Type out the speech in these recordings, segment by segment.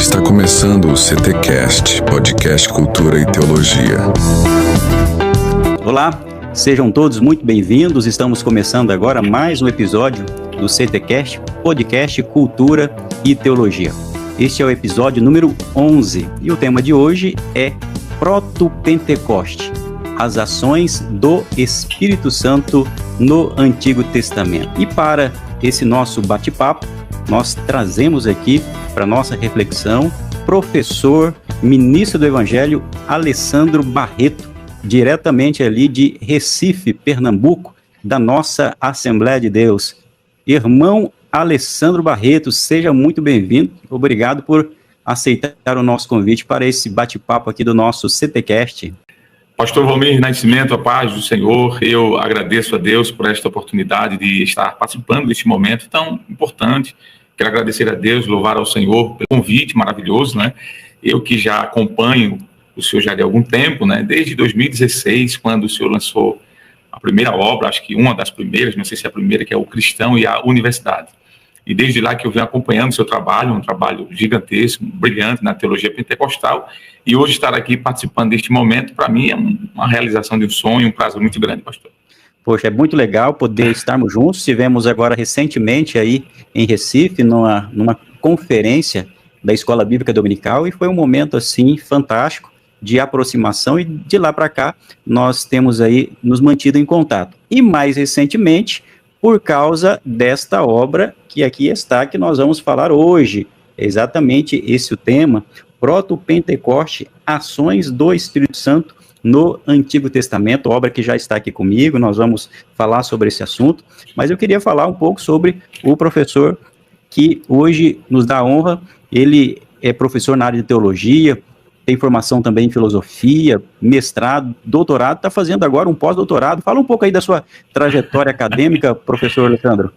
Está começando o CTcast, podcast Cultura e Teologia. Olá, sejam todos muito bem-vindos. Estamos começando agora mais um episódio do CTcast, podcast Cultura e Teologia. Este é o episódio número 11 e o tema de hoje é Proto-Pentecoste, as ações do Espírito Santo no Antigo Testamento. E para esse nosso bate-papo, nós trazemos aqui para nossa reflexão professor, ministro do Evangelho, Alessandro Barreto, diretamente ali de Recife, Pernambuco, da nossa Assembleia de Deus. Irmão Alessandro Barreto, seja muito bem-vindo. Obrigado por aceitar o nosso convite para esse bate-papo aqui do nosso CTcast. Pastor Valmir Nascimento, a paz do Senhor, eu agradeço a Deus por esta oportunidade de estar participando deste momento tão importante. Quero agradecer a Deus, louvar ao Senhor pelo convite maravilhoso, né? Eu que já acompanho o Senhor já de algum tempo, né? Desde 2016, quando o Senhor lançou a primeira obra, acho que uma das primeiras, não sei se é a primeira, que é o Cristão e a Universidade. E desde lá que eu venho acompanhando o seu trabalho, um trabalho gigantesco, brilhante na teologia pentecostal, e hoje estar aqui participando deste momento, para mim, é uma realização de um sonho, um prazer muito grande, pastor. Poxa, é muito legal poder estarmos juntos. Estivemos agora recentemente aí em Recife, numa conferência da Escola Bíblica Dominical, e foi um momento, assim, fantástico de aproximação, e de lá para cá nós temos aí nos mantido em contato. E mais recentemente, por causa desta obra que aqui está, que nós vamos falar hoje. É exatamente esse o tema, Proto-Pentecoste, ações do Espírito Santo no Antigo Testamento, obra que já está aqui comigo, nós vamos falar sobre esse assunto, mas eu queria falar um pouco sobre o professor que hoje nos dá a honra. Ele é professor na área de teologia, tem formação também em filosofia, mestrado, doutorado, está fazendo agora um pós-doutorado. Fala um pouco aí da sua trajetória acadêmica, professor Alessandro.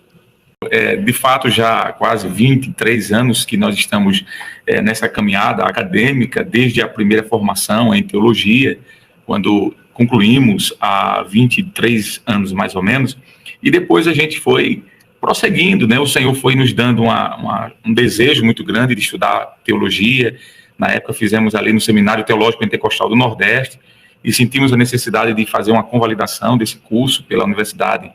De fato, já há quase 23 anos que nós estamos nessa caminhada acadêmica, desde a primeira formação em teologia, quando concluímos há 23 anos mais ou menos, e depois a gente foi prosseguindo, né? O Senhor foi nos dando um desejo muito grande de estudar teologia. Na época fizemos ali no Seminário Teológico Pentecostal do Nordeste e sentimos a necessidade de fazer uma convalidação desse curso pela Universidade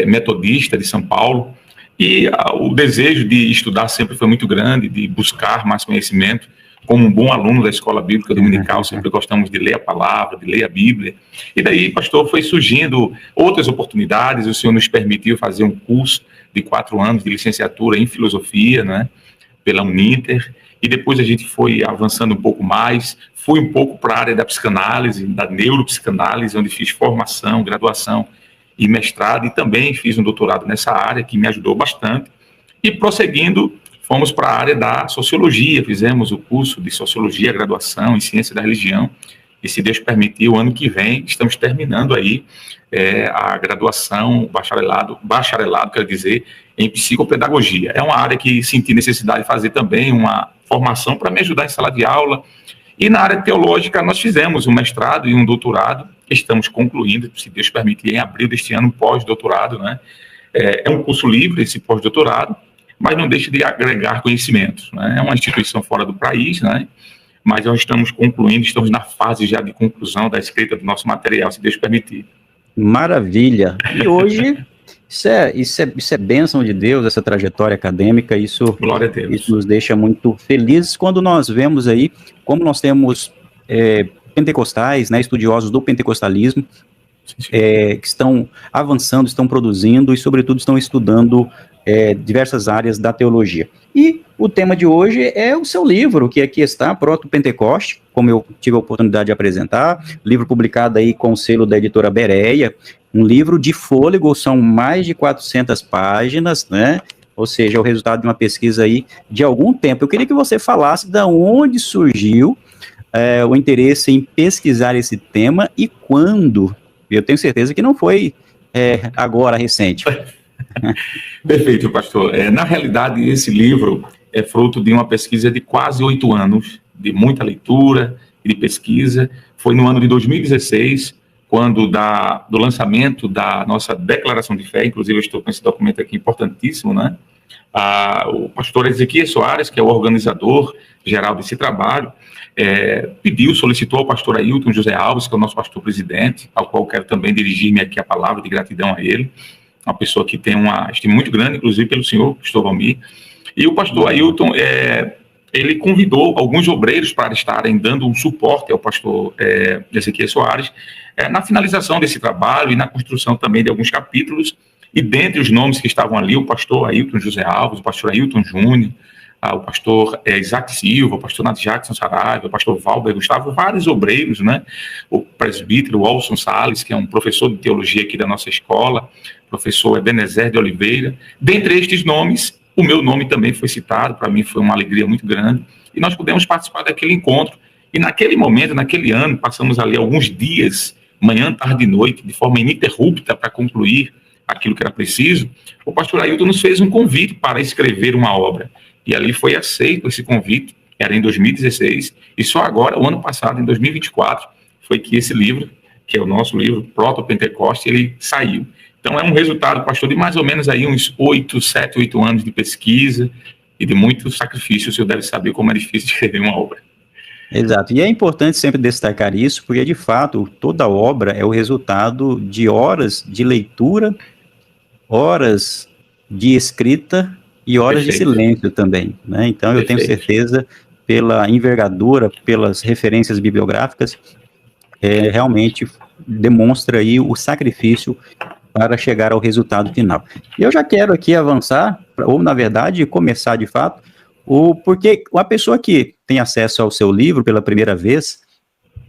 Metodista de São Paulo. E o desejo de estudar sempre foi muito grande, de buscar mais conhecimento. Como um bom aluno da Escola Bíblica Dominical, sempre gostamos de ler a palavra, de ler a Bíblia. E daí, pastor, foi surgindo outras oportunidades. O Senhor nos permitiu fazer um curso de 4 anos de licenciatura em filosofia, né, pela Uninter. E depois a gente foi avançando um pouco mais, fui um pouco para a área da psicanálise, da neuropsicanálise, onde fiz formação, graduação e mestrado, e também fiz um doutorado nessa área, que me ajudou bastante. E prosseguindo, fomos para a área da sociologia, fizemos o curso de sociologia, graduação em ciência da religião, e se Deus permitir, o ano que vem, estamos terminando aí a graduação, bacharelado, quero dizer, em psicopedagogia. É uma área que senti necessidade de fazer também uma formação para me ajudar em sala de aula. E na área teológica nós fizemos um mestrado e um doutorado, que estamos concluindo, se Deus permitir, em abril deste ano, um pós-doutorado, né? É um curso livre, esse pós-doutorado, mas não deixa de agregar conhecimentos, né? É uma instituição fora do país, né? Mas nós estamos concluindo, estamos na fase já de conclusão da escrita do nosso material, se Deus permitir. Maravilha! E hoje, isso é bênção de Deus, essa trajetória acadêmica, Glória a Deus. Isso nos deixa muito felizes quando nós vemos aí, como nós temos pentecostais, né, estudiosos do pentecostalismo, que estão avançando, estão produzindo e, sobretudo, estão estudando diversas áreas da teologia. E o tema de hoje é o seu livro, que aqui está, Proto-Pentecoste, como eu tive a oportunidade de apresentar, livro publicado aí com o selo da editora Bereia, um livro de fôlego, são mais de 400 páginas, né? Ou seja, é o resultado de uma pesquisa aí de algum tempo. Eu queria que você falasse de onde surgiu o interesse em pesquisar esse tema e quando. Eu tenho certeza que não foi agora, recente. Perfeito, pastor. Na realidade, esse livro é fruto de uma pesquisa de quase 8 anos, de muita leitura e de pesquisa. Foi no ano de 2016, quando do lançamento da nossa declaração de fé, inclusive eu estou com esse documento aqui importantíssimo, né? O pastor Ezequiel Soares, que é o organizador geral desse trabalho, solicitou ao pastor Ailton José Alves, que é o nosso pastor presidente, ao qual quero também dirigir-me aqui a palavra de gratidão a ele, uma pessoa que tem uma estima muito grande, inclusive pelo senhor, pastor Valmir. E o pastor Ailton, ele convidou alguns obreiros para estarem dando um suporte ao pastor Ezequiel Soares na finalização desse trabalho e na construção também de alguns capítulos. E dentre os nomes que estavam ali, o pastor Ailton José Alves, o pastor Ailton Júnior, o pastor Isaac Silva, o pastor Nath Jackson Saraiva, o pastor Valber Gustavo, vários obreiros, né? O presbítero Walson Salles, que é um professor de teologia aqui da nossa escola, professor Ebenezer de Oliveira. Dentre estes nomes, o meu nome também foi citado, para mim foi uma alegria muito grande, e nós pudemos participar daquele encontro. E naquele momento, naquele ano, passamos ali alguns dias, manhã, tarde e noite, de forma ininterrupta para concluir aquilo que era preciso. O pastor Ailton nos fez um convite para escrever uma obra, e ali foi aceito esse convite, era em 2016, e só agora, o ano passado, em 2024, foi que esse livro, que é o nosso livro, Proto-Pentecoste, ele saiu. Então é um resultado, pastor, de mais ou menos aí uns 7, 8 anos de pesquisa e de muito sacrifício. O senhor deve saber como é difícil escrever uma obra. Exato, e é importante sempre destacar isso, porque de fato toda obra é o resultado de horas de leitura, horas de escrita e horas de silêncio também, né? Então eu tenho certeza, pela envergadura, pelas referências bibliográficas, realmente demonstra aí o sacrifício para chegar ao resultado final. E eu já quero aqui avançar, ou na verdade começar de fato, porque uma pessoa que tem acesso ao seu livro pela primeira vez,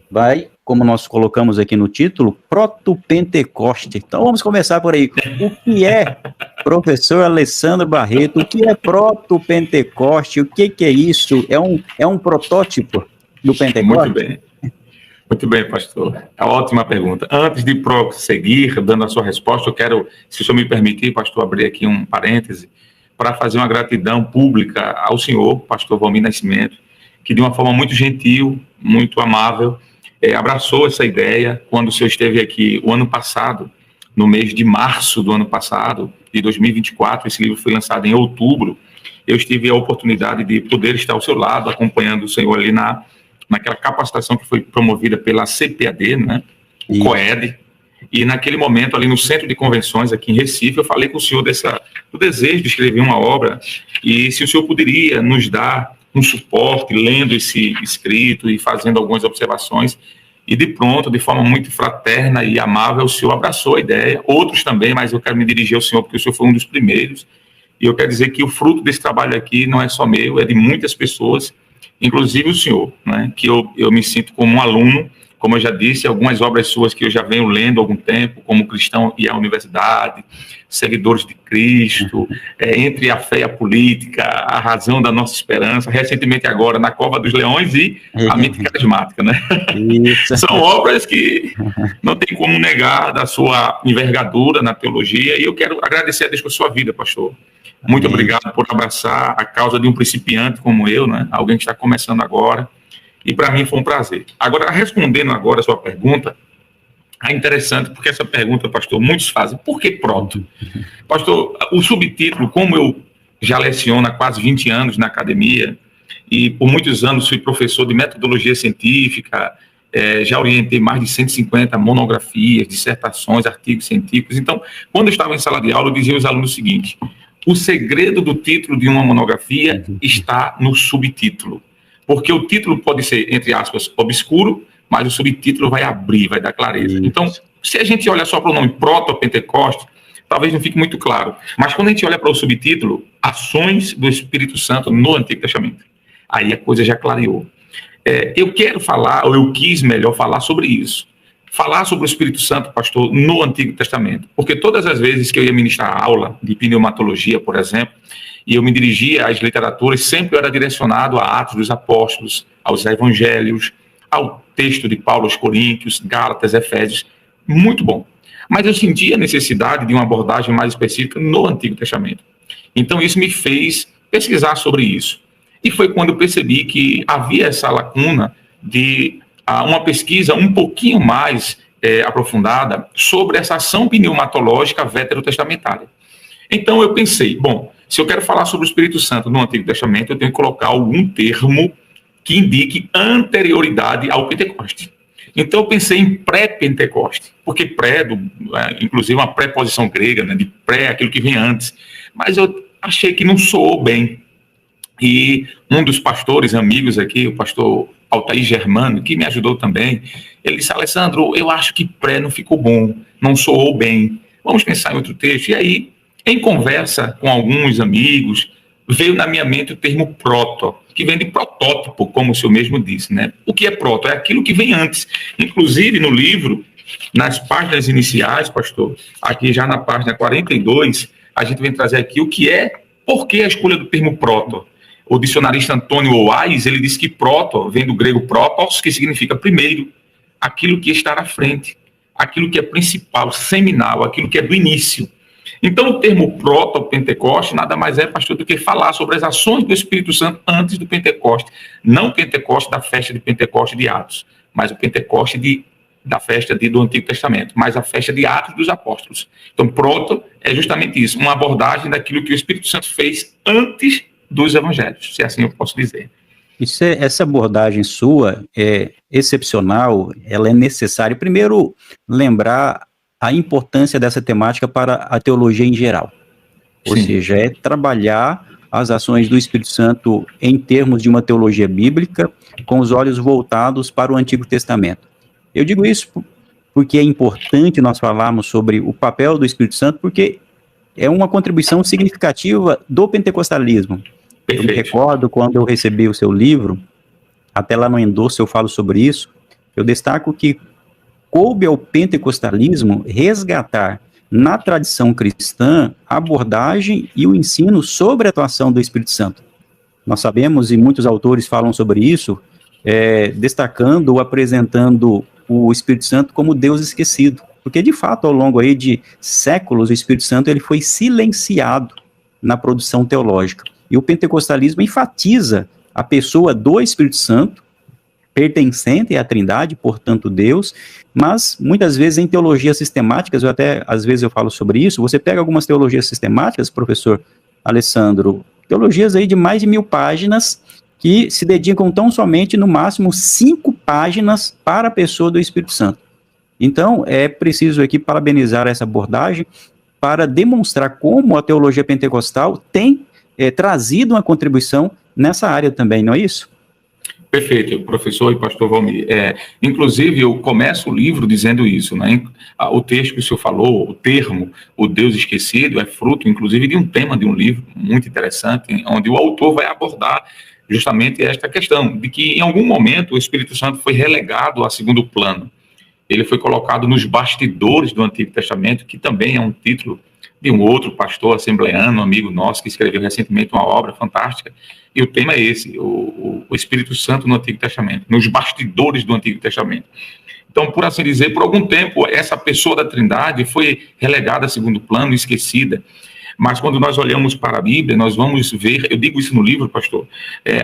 vai, como nós colocamos aqui no título, Proto-Pentecoste. Então vamos começar por aí. O que é, professor Alessandro Barreto, o que é Proto-Pentecoste? O que é isso? É um protótipo do Pentecoste? Muito bem. Muito bem, pastor. É uma ótima pergunta. Antes de prosseguir, dando a sua resposta, eu quero, se o senhor me permitir, pastor, abrir aqui um parêntese, para fazer uma gratidão pública ao senhor, pastor Valmir Nascimento, que de uma forma muito gentil, muito amável, abraçou essa ideia quando o senhor esteve aqui o ano passado, no mês de março do ano passado, de 2024, esse livro foi lançado em outubro. Eu tive a oportunidade de poder estar ao seu lado, acompanhando o senhor ali naquela capacitação que foi promovida pela CPAD, né, o COED, e naquele momento ali no Centro de Convenções aqui em Recife, eu falei com o senhor do desejo de escrever uma obra, e se o senhor poderia nos dar um suporte, lendo esse escrito e fazendo algumas observações, e de pronto, de forma muito fraterna e amável, o senhor abraçou a ideia, outros também, mas eu quero me dirigir ao senhor, porque o senhor foi um dos primeiros, e eu quero dizer que o fruto desse trabalho aqui não é só meu, é de muitas pessoas, inclusive o senhor, né, que eu me sinto como um aluno, como eu já disse, algumas obras suas que eu já venho lendo há algum tempo, como Cristão e a Universidade, Seguidores de Cristo, Entre a Fé e a Política, A Razão da Nossa Esperança, recentemente agora, Na Cova dos Leões e A Mente Carismática, né? São obras que não tem como negar da sua envergadura na teologia, e eu quero agradecer a Deus por sua vida, pastor. Muito obrigado por abraçar a causa de um principiante como eu, né? Alguém que está começando agora, e para mim foi um prazer. Agora, respondendo agora a sua pergunta, é interessante, porque essa pergunta, pastor, muitos fazem, por que proto? Pastor, o subtítulo, como eu já leciono há quase 20 anos na academia, e por muitos anos fui professor de metodologia científica, já orientei mais de 150 monografias, dissertações, artigos científicos. Então, quando eu estava em sala de aula, eu dizia aos alunos o seguinte: o segredo do título de uma monografia está no subtítulo. Porque o título pode ser, entre aspas, obscuro, mas o subtítulo vai abrir, vai dar clareza. Isso. Então, se a gente olha só para o nome Proto-Pentecoste, talvez não fique muito claro. Mas quando a gente olha para o subtítulo, Ações do Espírito Santo no Antigo Testamento, aí a coisa já clareou. Eu quero falar, ou eu quis melhor falar sobre isso. Falar sobre o Espírito Santo, pastor, no Antigo Testamento. Porque todas as vezes que eu ia ministrar aula de pneumatologia, por exemplo, e eu me dirigia às literaturas, sempre eu era direcionado a Atos dos Apóstolos, aos Evangelhos, ao texto de Paulo aos Coríntios, Gálatas, Efésios. Muito bom. Mas eu sentia a necessidade de uma abordagem mais específica no Antigo Testamento. Então isso me fez pesquisar sobre isso. E foi quando eu percebi que havia essa lacuna de uma pesquisa um pouquinho mais aprofundada sobre essa ação pneumatológica veterotestamentária. Então eu pensei, bom, se eu quero falar sobre o Espírito Santo no Antigo Testamento, eu tenho que colocar algum termo que indique anterioridade ao Pentecoste. Então eu pensei em pré-Pentecoste, porque inclusive uma preposição grega, né, de pré, aquilo que vem antes. Mas eu achei que não soou bem. E um dos pastores amigos aqui, o pastor Altair Germano, que me ajudou também, ele disse: Alessandro, eu acho que pré não ficou bom, não soou bem. Vamos pensar em outro texto. E aí, em conversa com alguns amigos, veio na minha mente o termo proto, que vem de protótipo, como o senhor mesmo disse, né? O que é proto? É aquilo que vem antes. Inclusive, no livro, nas páginas iniciais, pastor, aqui já na página 42, a gente vem trazer aqui o que é, por que a escolha do termo proto. O dicionarista Antônio Oais, ele diz que proto vem do grego protos, que significa primeiro, aquilo que está à frente, aquilo que é principal, seminal, aquilo que é do início. Então, o termo proto-Pentecoste nada mais é, pastor, do que falar sobre as ações do Espírito Santo antes do Pentecoste. Não o Pentecoste da festa de Pentecoste de Atos, mas o Pentecoste da festa do Antigo Testamento, mas a festa de Atos dos Apóstolos. Então, proto é justamente isso, uma abordagem daquilo que o Espírito Santo fez antes dos evangelhos, se assim eu posso dizer. Essa abordagem sua é excepcional, ela é necessária. Primeiro, lembrar a importância dessa temática para a teologia em geral. Ou seja, é trabalhar as ações do Espírito Santo em termos de uma teologia bíblica, com os olhos voltados para o Antigo Testamento. Eu digo isso porque é importante nós falarmos sobre o papel do Espírito Santo, porque é uma contribuição significativa do pentecostalismo. Eu me recordo quando eu recebi o seu livro, até lá no endosso eu falo sobre isso, eu destaco que coube ao pentecostalismo resgatar na tradição cristã a abordagem e o ensino sobre a atuação do Espírito Santo. Nós sabemos, e muitos autores falam sobre isso, destacando ou apresentando o Espírito Santo como Deus esquecido, porque de fato ao longo aí de séculos o Espírito Santo ele foi silenciado na produção teológica. E o pentecostalismo enfatiza a pessoa do Espírito Santo, pertencente à Trindade, portanto Deus, mas muitas vezes em teologias sistemáticas, às vezes eu falo sobre isso, você pega algumas teologias sistemáticas, professor Alessandro, teologias aí de mais de 1000 páginas, que se dedicam tão somente, no máximo, 5 páginas para a pessoa do Espírito Santo. Então, é preciso aqui parabenizar essa abordagem para demonstrar como a teologia pentecostal tem trazido uma contribuição nessa área também, não é isso? Perfeito, professor e pastor Valmir. Inclusive, eu começo o livro dizendo isso, né? O texto que o senhor falou, o termo, o Deus esquecido, é fruto, inclusive, de um tema de um livro muito interessante, onde o autor vai abordar justamente esta questão, de que em algum momento o Espírito Santo foi relegado a segundo plano. Ele foi colocado nos bastidores do Antigo Testamento, que também é um título de um outro pastor assembleano, um amigo nosso, que escreveu recentemente uma obra fantástica, e o tema é esse, o Espírito Santo no Antigo Testamento, nos bastidores do Antigo Testamento. Então, por assim dizer, por algum tempo, essa pessoa da Trindade foi relegada a segundo plano, esquecida. Mas quando nós olhamos para a Bíblia, nós vamos ver, eu digo isso no livro, pastor,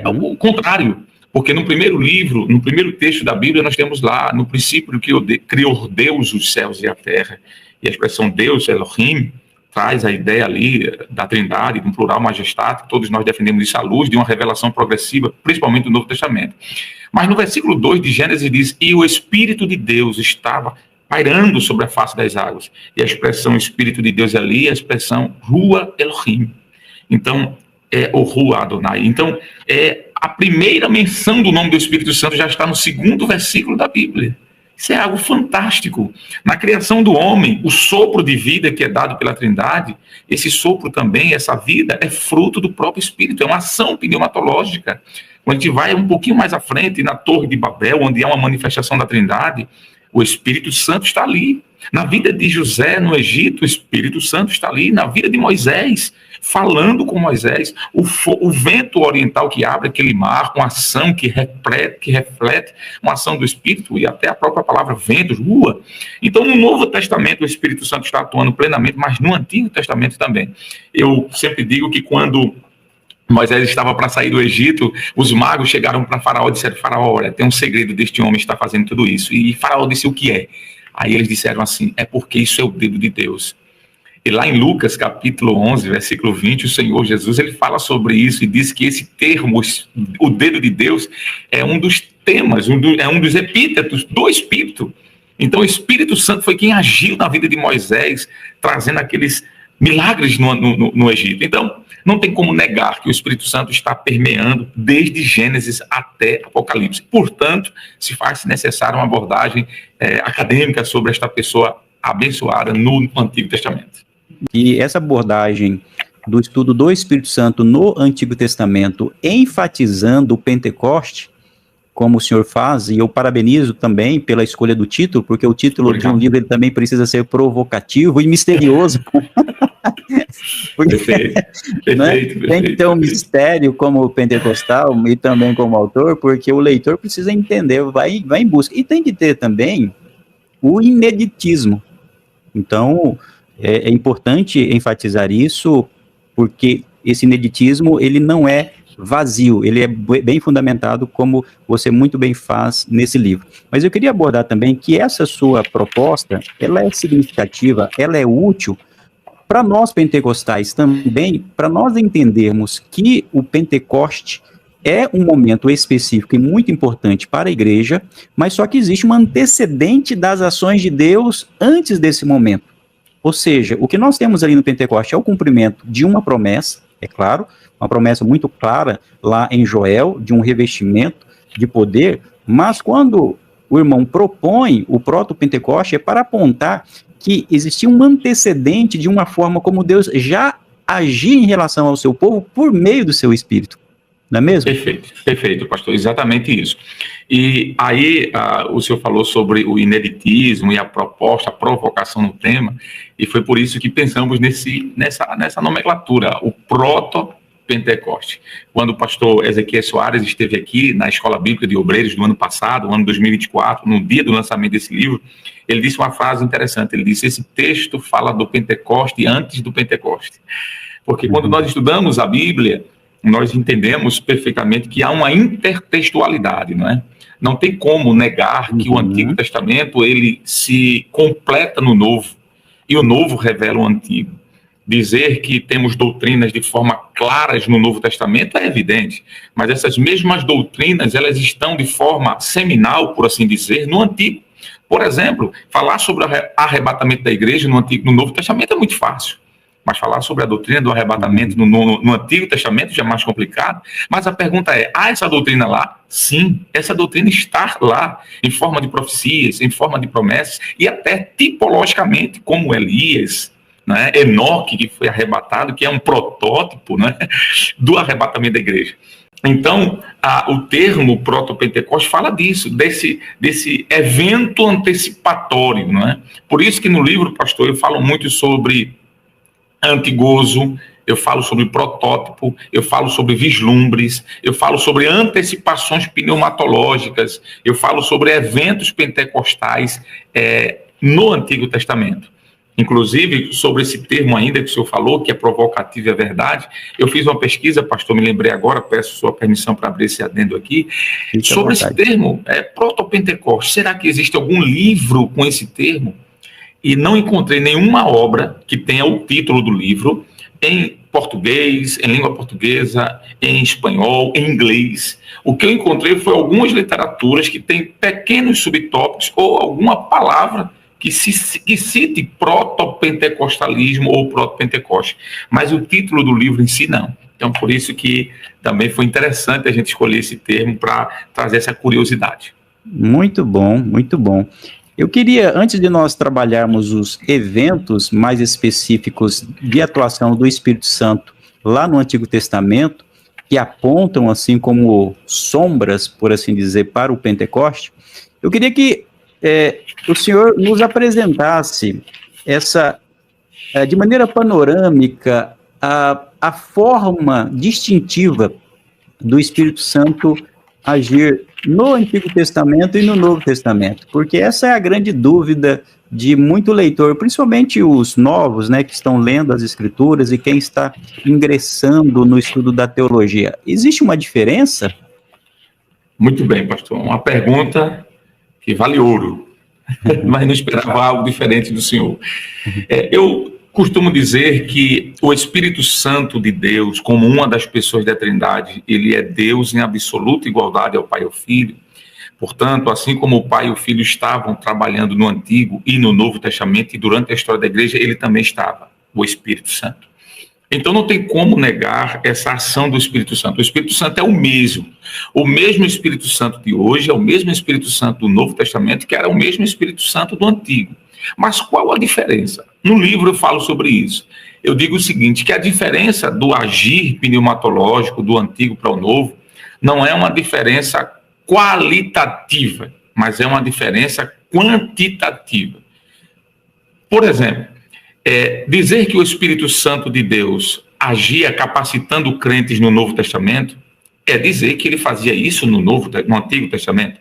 o contrário, porque no primeiro livro, no primeiro texto da Bíblia, nós temos lá, no princípio, que criou Deus os céus e a terra, e a expressão Deus, Elohim, traz a ideia ali da Trindade, de um plural majestático, todos nós defendemos isso à luz de uma revelação progressiva, principalmente do Novo Testamento. Mas no versículo 2 de Gênesis diz, e o Espírito de Deus estava pairando sobre a face das águas. E a expressão Espírito de Deus ali é a expressão Rua Elohim. Então, o Rua Adonai. Então, a primeira menção do nome do Espírito Santo já está no 2º versículo da Bíblia. Isso é algo fantástico. Na criação do homem, o sopro de vida que é dado pela Trindade, esse sopro também, essa vida, é fruto do próprio Espírito, é uma ação pneumatológica. Quando a gente vai um pouquinho mais à frente, na Torre de Babel, onde há uma manifestação da Trindade, o Espírito Santo está ali. Na vida de José, no Egito, o Espírito Santo está ali. Na vida de Moisés, falando com Moisés, o vento oriental que abre aquele mar, com ação que reflete uma ação do Espírito, e até a própria palavra ventos, rua. Então, no Novo Testamento, o Espírito Santo está atuando plenamente, mas no Antigo Testamento também. Eu sempre digo que quando Moisés estava para sair do Egito, os magos chegaram para Faraó e disseram, Faraó, olha, tem um segredo deste homem que está fazendo tudo isso. E Faraó disse, o que é? Aí eles disseram assim, é porque isso é o dedo de Deus. E lá em Lucas, capítulo 11, versículo 20, o Senhor Jesus, ele fala sobre isso e diz que esse termo, o dedo de Deus, é um dos temas, é um dos epítetos do Espírito. Então, o Espírito Santo foi quem agiu na vida de Moisés, trazendo aqueles milagres no Egito. Então, não tem como negar que o Espírito Santo está permeando desde Gênesis até Apocalipse. Portanto, se faz necessária uma abordagem acadêmica sobre esta pessoa abençoada no Antigo Testamento. E essa abordagem do estudo do Espírito Santo no Antigo Testamento, enfatizando o Pentecoste, como o senhor faz, e eu parabenizo também pela escolha do título, porque o título de um livro ele também precisa ser provocativo e misterioso. Porque, perfeito, tem que ter um mistério como pentecostal e também como autor, porque o leitor precisa entender, vai em busca. E tem que ter também o ineditismo. Então, é importante enfatizar isso, porque esse ineditismo, ele não é vazio, ele é bem fundamentado, como você muito bem faz nesse livro. Mas eu queria abordar também que essa sua proposta, ela é significativa, ela é útil para nós pentecostais também, para nós entendermos que o Pentecoste é um momento específico e muito importante para a igreja, mas só que existe um antecedente das ações de Deus antes desse momento. Ou seja, o que nós temos ali no Pentecoste é o cumprimento de uma promessa, é claro, uma promessa muito clara lá em Joel, de um revestimento de poder, mas quando o irmão propõe o proto-Pentecoste é para apontar que existia um antecedente de uma forma como Deus já agia em relação ao seu povo por meio do seu Espírito. Não é mesmo? Perfeito, pastor, exatamente isso. E aí o senhor falou sobre o ineditismo e a proposta, a provocação no tema, e foi por isso que pensamos nessa nomenclatura, o proto-Pentecoste. Quando o pastor Ezequiel Soares esteve aqui na Escola Bíblica de Obreiros no ano passado, no ano 2024, no dia do lançamento desse livro, ele disse uma frase interessante, ele disse, esse texto fala do Pentecoste antes do Pentecoste. Porque quando nós estudamos a Bíblia, nós entendemos perfeitamente que há uma intertextualidade, não é? Não tem como negar que o Antigo Testamento, ele se completa no Novo, e o Novo revela o Antigo. Dizer que temos doutrinas de forma claras no Novo Testamento é evidente, mas essas mesmas doutrinas, elas estão de forma seminal, por assim dizer, no Antigo. Por exemplo, falar sobre o arrebatamento da igreja no Novo Testamento é muito fácil. Mas falar sobre a doutrina do arrebatamento no Antigo Testamento já é mais complicado. Mas a pergunta é, há essa doutrina lá? Sim, essa doutrina está lá, em forma de profecias, em forma de promessas, e até tipologicamente, como Elias, né, Enoque, que foi arrebatado, que é um protótipo, né, do arrebatamento da igreja. Então, o termo proto-Pentecoste fala disso, desse evento antecipatório. Né? Por isso que no livro, pastor, eu falo muito sobre antigozo, eu falo sobre protótipo, eu falo sobre vislumbres, eu falo sobre antecipações pneumatológicas, eu falo sobre eventos pentecostais no Antigo Testamento. Inclusive, sobre esse termo ainda que o senhor falou, que é provocativo e é verdade, eu fiz uma pesquisa, pastor, me lembrei agora, peço sua permissão para abrir esse adendo aqui, sobre esse termo, proto-Pentecoste. Será que existe algum livro com esse termo? E não encontrei nenhuma obra que tenha o título do livro em português, em língua portuguesa, em espanhol, em inglês. O que eu encontrei foi algumas literaturas que têm pequenos subtópicos ou alguma palavra que cite proto-pentecostalismo ou proto-pentecoste. Mas o título do livro em si, não. Então, por isso que também foi interessante a gente escolher esse termo para trazer essa curiosidade. Muito bom, muito bom. Eu queria, antes de nós trabalharmos os eventos mais específicos de atuação do Espírito Santo lá no Antigo Testamento, que apontam assim como sombras, por assim dizer, para o Pentecoste, eu queria que o senhor nos apresentasse de maneira panorâmica a forma distintiva do Espírito Santo agir no Antigo Testamento e no Novo Testamento, porque essa é a grande dúvida de muito leitor, principalmente os novos, né, que estão lendo as Escrituras e quem está ingressando no estudo da teologia. Existe uma diferença? Muito bem, pastor. Uma pergunta que vale ouro. mas não esperava algo diferente do Senhor. Eu costumo dizer que o Espírito Santo de Deus, como uma das pessoas da Trindade, ele é Deus em absoluta igualdade ao Pai e ao Filho. Portanto, assim como o Pai e o Filho estavam trabalhando no Antigo e no Novo Testamento, e durante a história da igreja, ele também estava, o Espírito Santo. Então não tem como negar essa ação do Espírito Santo. O Espírito Santo é o mesmo. O mesmo Espírito Santo de hoje é o mesmo Espírito Santo do Novo Testamento, que era o mesmo Espírito Santo do Antigo. Mas qual a diferença? No livro eu falo sobre isso. Eu digo o seguinte, que a diferença do agir pneumatológico do Antigo para o Novo não é uma diferença qualitativa, mas é uma diferença quantitativa. Por exemplo, dizer que o Espírito Santo de Deus agia capacitando crentes no Novo Testamento é dizer que ele fazia isso no Antigo Testamento.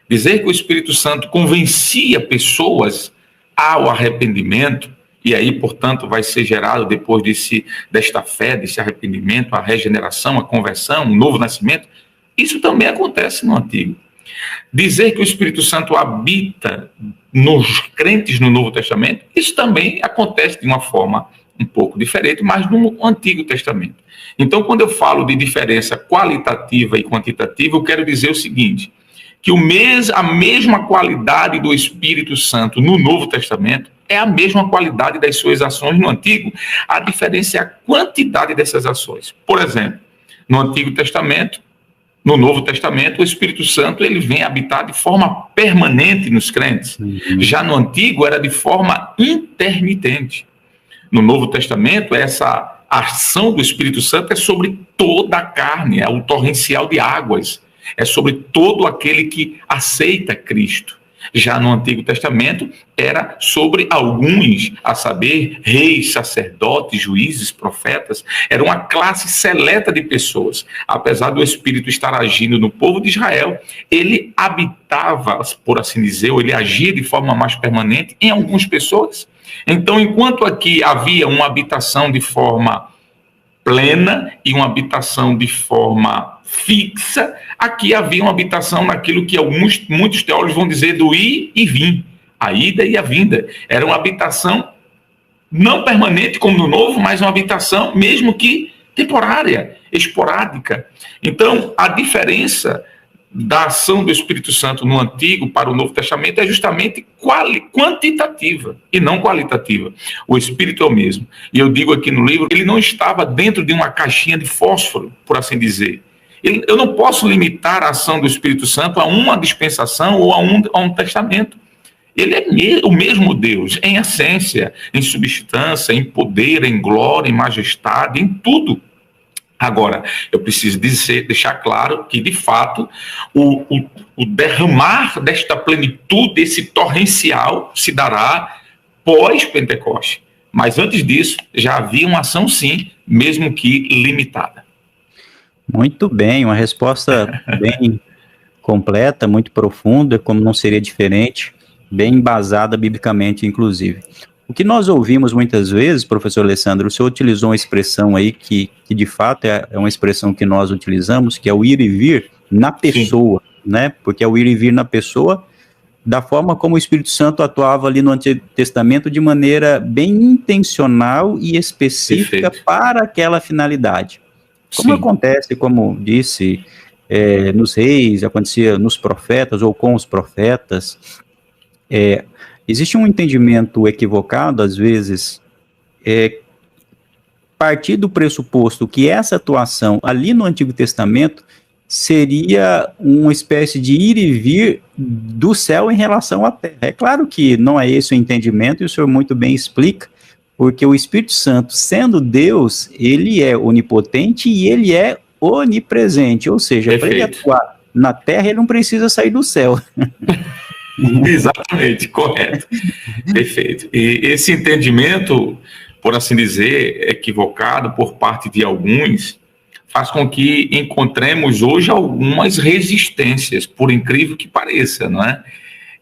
Dizer que o Espírito Santo convencia pessoas ao arrependimento, e aí, portanto, vai ser gerado depois desta fé, desse arrependimento, a regeneração, a conversão, um novo nascimento, isso também acontece no Antigo. Dizer que o Espírito Santo habita nos crentes no Novo Testamento, isso também acontece de uma forma um pouco diferente, mas no Antigo Testamento. Então, quando eu falo de diferença qualitativa e quantitativa, eu quero dizer o seguinte, que a mesma qualidade do Espírito Santo no Novo Testamento é a mesma qualidade das suas ações no Antigo. A diferença é a quantidade dessas ações. Por exemplo, no Antigo Testamento, no Novo Testamento, o Espírito Santo ele vem habitar de forma permanente nos crentes. Já no Antigo era de forma intermitente. No Novo Testamento, essa ação do Espírito Santo é sobre toda a carne, é o torrencial de águas, é sobre todo aquele que aceita Cristo. Já no Antigo Testamento, era sobre alguns, a saber, reis, sacerdotes, juízes, profetas. Era uma classe seleta de pessoas. Apesar do Espírito estar agindo no povo de Israel, ele habitava, por assim dizer, ou ele agia de forma mais permanente em algumas pessoas. Então, enquanto aqui havia uma habitação de forma plena e uma habitação de forma fixa, aqui havia uma habitação naquilo que muitos teólogos vão dizer do ir e vir, a ida e a vinda. Era uma habitação não permanente como no Novo, mas uma habitação mesmo que temporária, esporádica. Então, a diferença da ação do Espírito Santo no Antigo para o Novo Testamento é justamente quantitativa e não qualitativa. O Espírito é o mesmo. E eu digo aqui no livro, ele não estava dentro de uma caixinha de fósforo, por assim dizer. Eu não posso limitar a ação do Espírito Santo a uma dispensação ou a um testamento. Ele é o mesmo Deus, em essência, em substância, em poder, em glória, em majestade, em tudo. Agora, eu preciso deixar claro que, de fato, o derramar desta plenitude, esse torrencial, se dará pós-Pentecoste. Mas antes disso, já havia uma ação, sim, mesmo que limitada. Muito bem, uma resposta bem completa, muito profunda, como não seria diferente, bem embasada biblicamente, inclusive. O que nós ouvimos muitas vezes, professor Alessandro, o senhor utilizou uma expressão aí que de fato é uma expressão que nós utilizamos, que é o ir e vir na pessoa, né? Porque é o ir e vir na pessoa da forma como o Espírito Santo atuava ali no Antigo Testamento de maneira bem intencional e específica para aquela finalidade. Como acontece, como disse, nos reis, acontecia nos profetas ou com os profetas, existe um entendimento equivocado, às vezes, partir do pressuposto que essa atuação ali no Antigo Testamento seria uma espécie de ir e vir do céu em relação à terra. É claro que não é esse o entendimento, e o senhor muito bem explica, porque o Espírito Santo, sendo Deus, ele é onipotente e ele é onipresente, ou seja, para ele atuar na terra, ele não precisa sair do céu. Exatamente, correto. Perfeito. E esse entendimento, por assim dizer, equivocado por parte de alguns, faz com que encontremos hoje algumas resistências, por incrível que pareça, não é?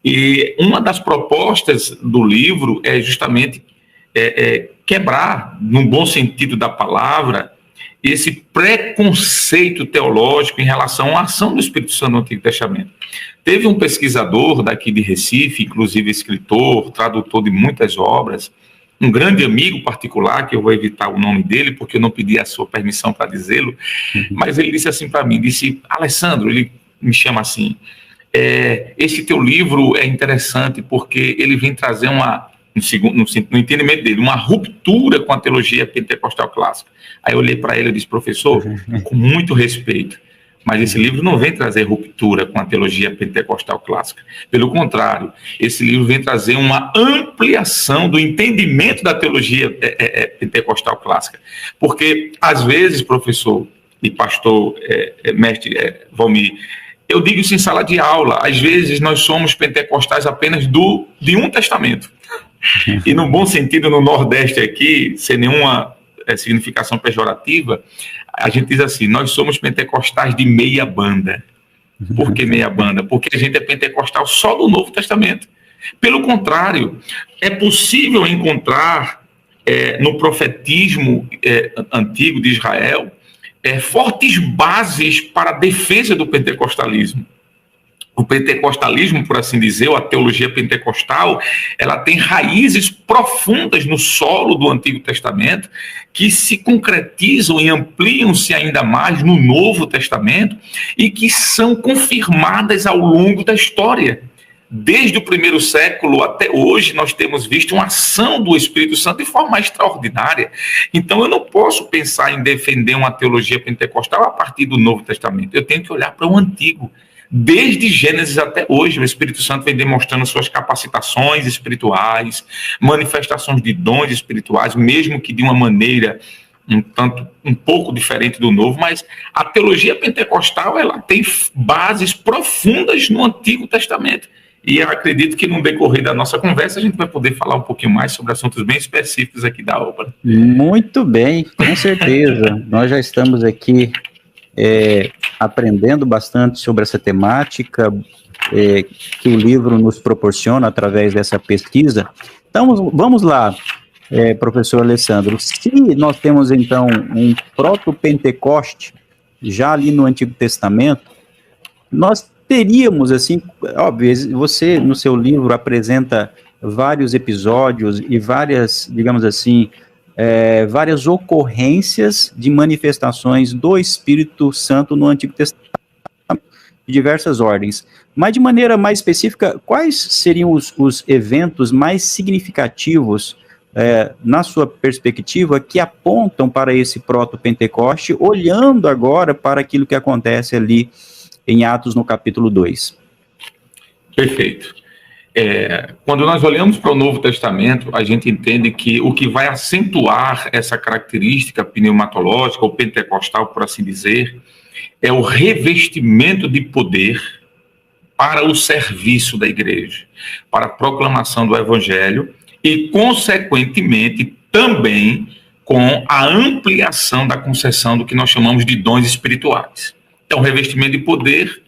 E uma das propostas do livro é justamente quebrar, no bom sentido da palavra, esse preconceito teológico em relação à ação do Espírito Santo no Antigo Testamento. Teve um pesquisador daqui de Recife, inclusive escritor, tradutor de muitas obras, um grande amigo particular, que eu vou evitar o nome dele, porque eu não pedi a sua permissão para dizê-lo, mas ele disse assim para mim, disse, Alessandro, ele me chama assim, esse teu livro é interessante porque ele vem trazer no entendimento dele, uma ruptura com a teologia pentecostal clássica. Aí eu olhei para ele e disse, professor, com muito respeito, mas esse livro não vem trazer ruptura com a teologia pentecostal clássica. Pelo contrário, esse livro vem trazer uma ampliação do entendimento da teologia pentecostal clássica. Porque, às vezes, professor e pastor, mestre Valmir, eu digo isso em sala de aula, às vezes nós somos pentecostais apenas de um testamento. E no bom sentido, no Nordeste aqui, sem nenhuma significação pejorativa, a gente diz assim, nós somos pentecostais de meia banda. Por que meia banda? Porque a gente é pentecostal só do Novo Testamento. Pelo contrário, é possível encontrar no profetismo antigo de Israel fortes bases para a defesa do pentecostalismo. O pentecostalismo, por assim dizer, ou a teologia pentecostal, ela tem raízes profundas no solo do Antigo Testamento, que se concretizam e ampliam-se ainda mais no Novo Testamento e que são confirmadas ao longo da história. Desde o primeiro século até hoje, nós temos visto uma ação do Espírito Santo de forma extraordinária. Então, eu não posso pensar em defender uma teologia pentecostal a partir do Novo Testamento. Eu tenho que olhar para o Antigo. Desde Gênesis até hoje, o Espírito Santo vem demonstrando suas capacitações espirituais, manifestações de dons espirituais, mesmo que de uma maneira um pouco diferente do Novo, mas a teologia pentecostal ela tem bases profundas no Antigo Testamento. E eu acredito que no decorrer da nossa conversa a gente vai poder falar um pouquinho mais sobre assuntos bem específicos aqui da obra. Muito bem, com certeza. Nós já estamos aqui aprendendo bastante sobre essa temática que o livro nos proporciona através dessa pesquisa. Então, vamos lá, professor Alessandro. Se nós temos, então, um proto-pentecoste já ali no Antigo Testamento, nós teríamos, assim, óbvio, você no seu livro apresenta vários episódios e várias, digamos assim, várias ocorrências de manifestações do Espírito Santo no Antigo Testamento, de diversas ordens. Mas, de maneira mais específica, quais seriam os eventos mais significativos, na sua perspectiva, que apontam para esse proto-pentecoste, olhando agora para aquilo que acontece ali em Atos, no capítulo 2? Perfeito. Quando nós olhamos para o Novo Testamento, a gente entende que o que vai acentuar essa característica pneumatológica, ou pentecostal, por assim dizer, é o revestimento de poder para o serviço da igreja, para a proclamação do Evangelho e, consequentemente, também com a ampliação da concessão do que nós chamamos de dons espirituais. Então, o revestimento de poder,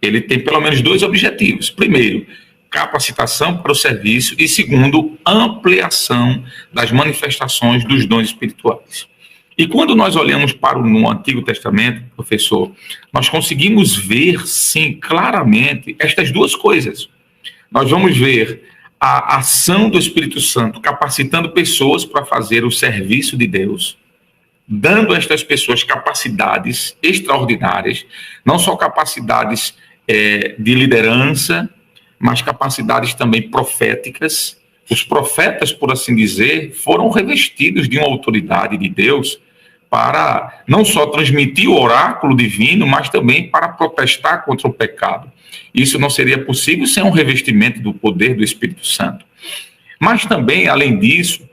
ele tem pelo menos dois objetivos. Primeiro, capacitação para o serviço e, segundo, ampliação das manifestações dos dons espirituais. E quando nós olhamos para no Antigo Testamento, professor, nós conseguimos ver, sim, claramente estas duas coisas. Nós vamos ver a ação do Espírito Santo capacitando pessoas para fazer o serviço de Deus, dando a estas pessoas capacidades extraordinárias, não só capacidades de liderança, mas capacidades também proféticas. Os profetas, por assim dizer, foram revestidos de uma autoridade de Deus para não só transmitir o oráculo divino, mas também para protestar contra o pecado. Isso não seria possível sem um revestimento do poder do Espírito Santo. Mas também, além disso,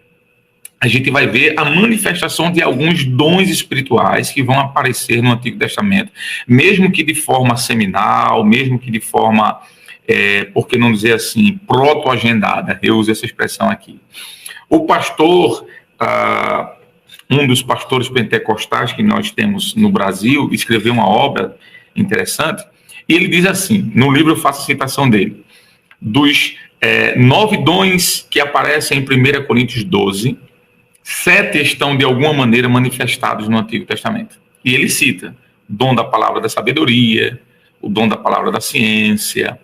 a gente vai ver a manifestação de alguns dons espirituais que vão aparecer no Antigo Testamento, mesmo que de forma seminal, mesmo que de forma, por que não dizer assim, proto-agendada. Eu uso essa expressão aqui. O pastor, um dos pastores pentecostais que nós temos no Brasil, escreveu uma obra interessante, e ele diz assim, no livro eu faço a citação dele, dos 9 dons que aparecem em 1 Coríntios 12, 7 estão de alguma maneira manifestados no Antigo Testamento. E ele cita o dom da palavra da sabedoria, o dom da palavra da ciência,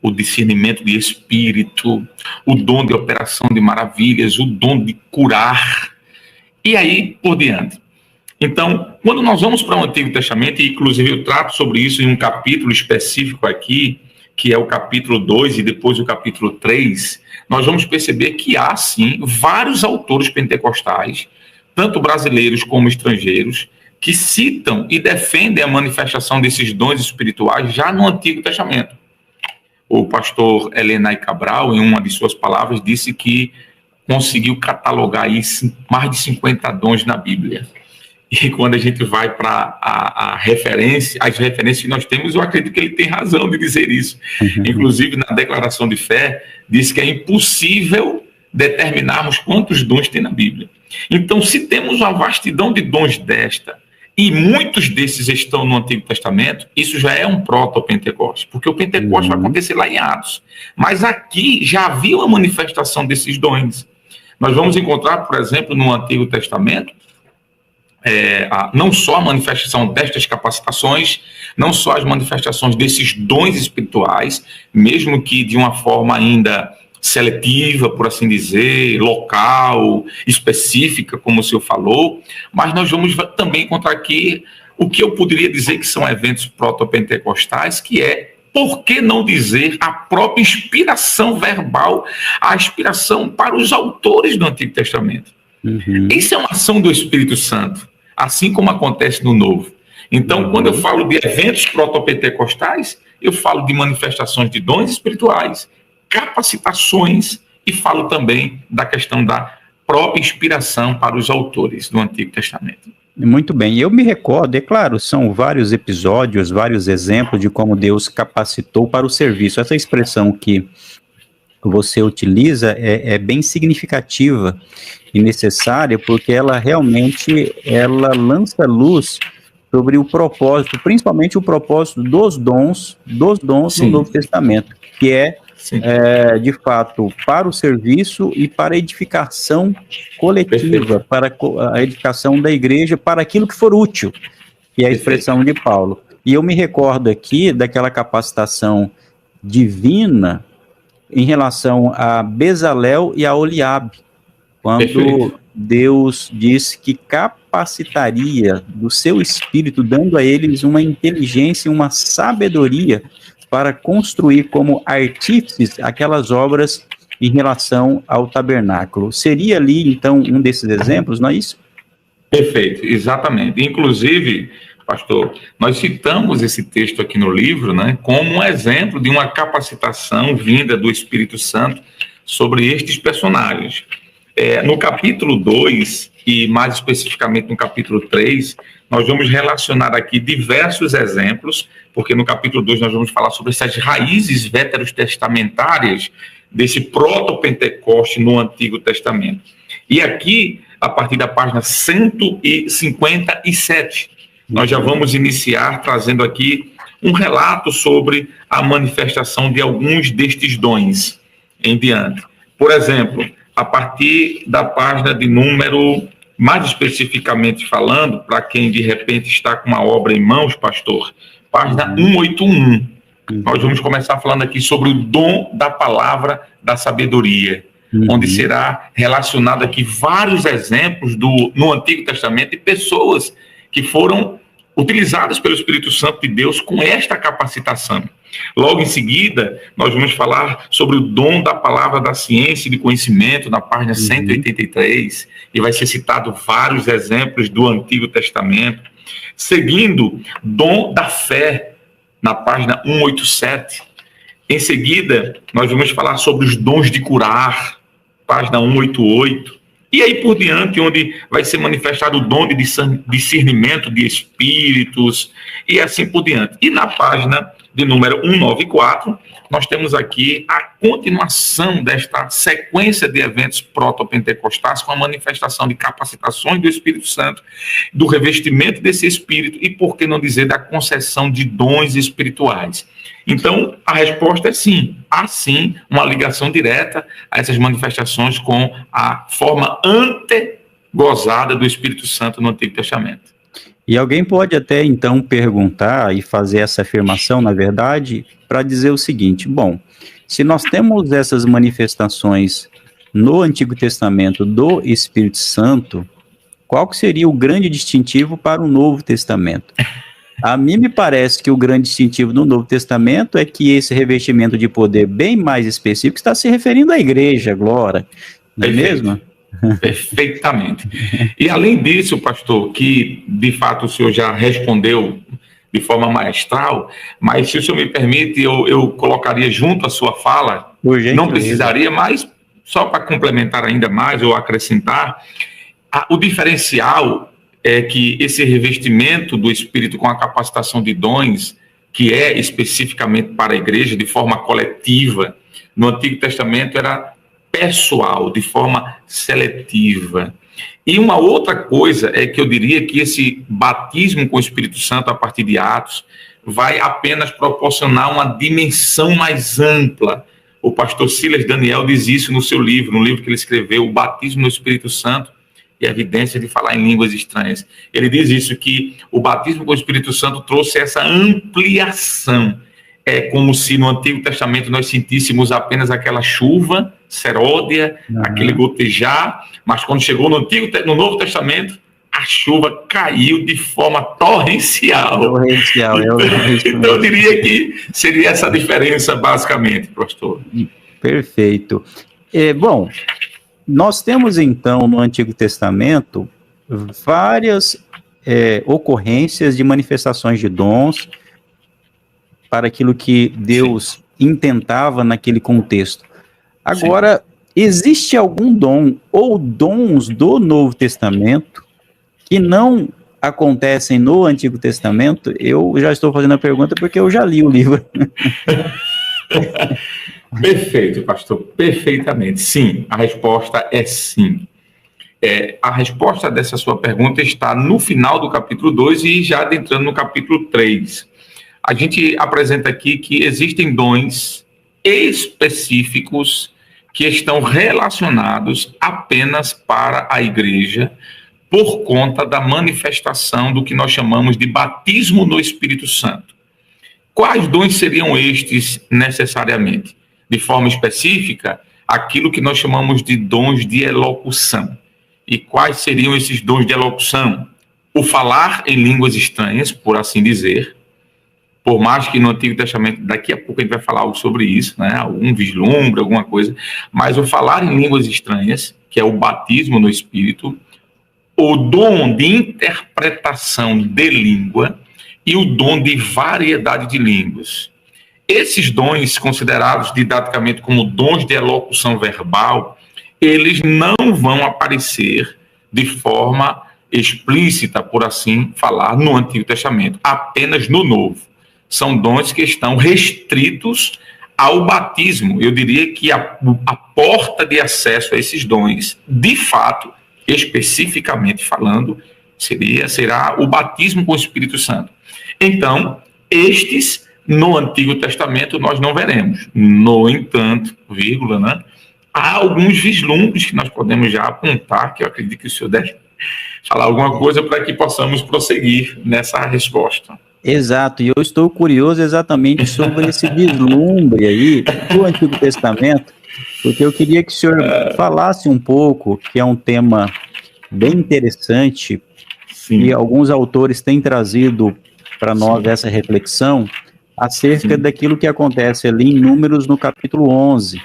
o discernimento de espírito, o dom de operação de maravilhas, o dom de curar, e aí por diante. Então, quando nós vamos para o Antigo Testamento, e inclusive eu trato sobre isso em um capítulo específico aqui, que é o capítulo 2 e depois o capítulo 3, nós vamos perceber que há, sim, vários autores pentecostais, tanto brasileiros como estrangeiros, que citam e defendem a manifestação desses dons espirituais já no Antigo Testamento. O pastor Helenay Cabral, em uma de suas palavras, disse que conseguiu catalogar aí mais de 50 dons na Bíblia. E quando a gente vai para as referências que nós temos, eu acredito que ele tem razão de dizer isso. Inclusive, na declaração de fé, diz que é impossível determinarmos quantos dons tem na Bíblia. Então, se temos uma vastidão de dons desta, e muitos desses estão no Antigo Testamento, isso já é um proto-Pentecoste, porque o Pentecoste vai acontecer lá em Atos. Mas aqui já havia uma manifestação desses dons. Nós vamos encontrar, por exemplo, no Antigo Testamento, não só a manifestação destas capacitações, não só as manifestações desses dons espirituais, mesmo que de uma forma ainda seletiva, por assim dizer, local, específica, como o senhor falou, mas nós vamos também encontrar aqui o que eu poderia dizer que são eventos proto-pentecostais, que é, por que não dizer, a própria inspiração verbal, a inspiração para os autores do Antigo Testamento. Isso é uma ação do Espírito Santo, assim como acontece no Novo. Então, quando eu falo de eventos proto-pentecostais, eu falo de manifestações de dons espirituais, capacitações, e falo também da questão da própria inspiração para os autores do Antigo Testamento. Muito bem, eu me recordo, é claro, são vários episódios, vários exemplos de como Deus capacitou para o serviço. Essa expressão que você utiliza é bem significativa e necessária, porque ela realmente lança luz sobre o propósito, principalmente o propósito dos dons no Novo Testamento, que de fato, para o serviço e para a edificação coletiva, para a edificação da igreja, para aquilo que for útil, que é a expressão de Paulo. E eu me recordo aqui daquela capacitação divina em relação a Bezalel e a Oliabe, quando Deus disse que capacitaria do seu espírito, dando a eles uma inteligência, uma sabedoria para construir como artífices aquelas obras em relação ao tabernáculo. Seria ali, então, um desses exemplos, não é isso? Perfeito, exatamente. Inclusive, pastor, nós citamos esse texto aqui no livro, né, como um exemplo de uma capacitação vinda do Espírito Santo sobre estes personagens. No capítulo 2, e mais especificamente no capítulo 3, nós vamos relacionar aqui diversos exemplos, porque no capítulo 2 nós vamos falar sobre essas raízes veterotestamentárias desse proto-Pentecoste no Antigo Testamento. E aqui, a partir da página 157, nós já vamos iniciar trazendo aqui um relato sobre a manifestação de alguns destes dons em diante. Por exemplo, a partir da página de número, mais especificamente falando, para quem de repente está com uma obra em mãos, pastor, página 181. Nós vamos começar falando aqui sobre o dom da palavra da sabedoria, onde será relacionado aqui vários exemplos no Antigo Testamento de pessoas que foram utilizadas pelo Espírito Santo de Deus com esta capacitação. Logo em seguida, nós vamos falar sobre o dom da palavra da ciência e de conhecimento, na página 183, e vai ser citado vários exemplos do Antigo Testamento. Seguindo, dom da fé, na página 187. Em seguida, nós vamos falar sobre os dons de curar, página 188. E aí por diante, onde vai ser manifestado o dom de discernimento de espíritos, e assim por diante. E na página de número 194, nós temos aqui a continuação desta sequência de eventos proto-pentecostais com a manifestação de capacitações do Espírito Santo, do revestimento desse Espírito e, por que não dizer, da concessão de dons espirituais. Então, a resposta é sim. Há sim uma ligação direta a essas manifestações com a forma gozada do Espírito Santo no Antigo Testamento. E alguém pode até, então, perguntar e fazer essa afirmação, na verdade, para dizer o seguinte: bom, se nós temos essas manifestações no Antigo Testamento do Espírito Santo, qual que seria o grande distintivo para o Novo Testamento? A mim me parece que o grande distintivo do Novo Testamento é que esse revestimento de poder bem mais específico está se referindo à igreja, glória, não é mesmo? Perfeitamente. E além disso, pastor, que de fato o senhor já respondeu de forma maestral, mas se o senhor me permite, eu colocaria junto à sua fala, não precisaria, mas só para complementar ainda mais ou acrescentar, o diferencial é que esse revestimento do Espírito com a capacitação de dons, que é especificamente para a igreja, de forma coletiva, no Antigo Testamento era pessoal, de forma seletiva. E uma outra coisa é que eu diria que esse batismo com o Espírito Santo a partir de Atos vai apenas proporcionar uma dimensão mais ampla. O pastor Silas Daniel diz isso no seu livro, no livro que ele escreveu, O Batismo no Espírito Santo e a Evidência de Falar em Línguas Estranhas. Ele diz isso, que o batismo com o Espírito Santo trouxe essa ampliação. É como se no Antigo Testamento nós sentíssemos apenas aquela chuva seródia, aquele gotejar, mas quando chegou no Novo Testamento, a chuva caiu de forma torrencial. Então eu diria que seria essa diferença, basicamente, pastor. Perfeito. Bom, nós temos então no Antigo Testamento várias ocorrências de manifestações de dons para aquilo que Deus intentava naquele contexto. Agora, existe algum dom ou dons do Novo Testamento que não acontecem no Antigo Testamento? Eu já estou fazendo a pergunta porque eu já li o livro. Perfeito, pastor, perfeitamente. Sim, a resposta é sim. A resposta dessa sua pergunta está no final do capítulo 2 e já adentrando no capítulo 3. A gente apresenta aqui que existem dons específicos que estão relacionados apenas para a igreja por conta da manifestação do que nós chamamos de batismo no Espírito Santo. Quais dons seriam estes necessariamente? De forma específica, aquilo que nós chamamos de dons de elocução. E quais seriam esses dons de elocução? O falar em línguas estranhas, por assim dizer. Por mais que no Antigo Testamento, daqui a pouco a gente vai falar algo sobre isso, né? Algum vislumbre, alguma coisa. Mas o falar em línguas estranhas, que é o batismo no Espírito, o dom de interpretação de língua e o dom de variedade de línguas. Esses dons, considerados didaticamente como dons de elocução verbal, eles não vão aparecer de forma explícita, por assim falar, no Antigo Testamento, apenas no Novo. São dons que estão restritos ao batismo. Eu diria que a porta de acesso a esses dons, de fato, especificamente falando, será o batismo com o Espírito Santo. Então, estes, no Antigo Testamento, nós não veremos. No entanto, né, há alguns vislumbres que nós podemos já apontar, que eu acredito que o senhor deve falar alguma coisa para que possamos prosseguir nessa resposta. Exato, e eu estou curioso exatamente sobre esse vislumbre aí do Antigo Testamento, porque eu queria que o senhor falasse um pouco, que é um tema bem interessante, sim, e alguns autores têm trazido para nós essa reflexão acerca daquilo que acontece ali em Números no capítulo 11,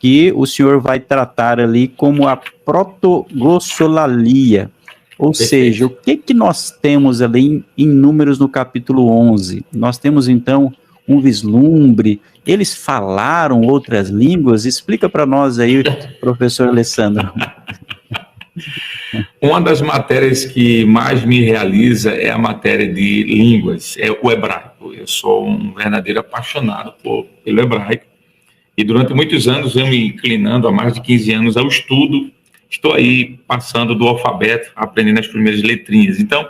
que o senhor vai tratar ali como a protoglossolalia. Ou seja, o que nós temos ali em Números no capítulo 11? Nós temos, então, um vislumbre. Eles falaram outras línguas? Explica para nós aí, professor Alessandro. Uma das matérias que mais me realiza é a matéria de línguas, é o hebraico. Eu sou um verdadeiro apaixonado pelo hebraico. E durante muitos anos, eu me inclinando há mais de 15 anos ao estudo. Estou aí passando do alfabeto, aprendendo as primeiras letrinhas. Então,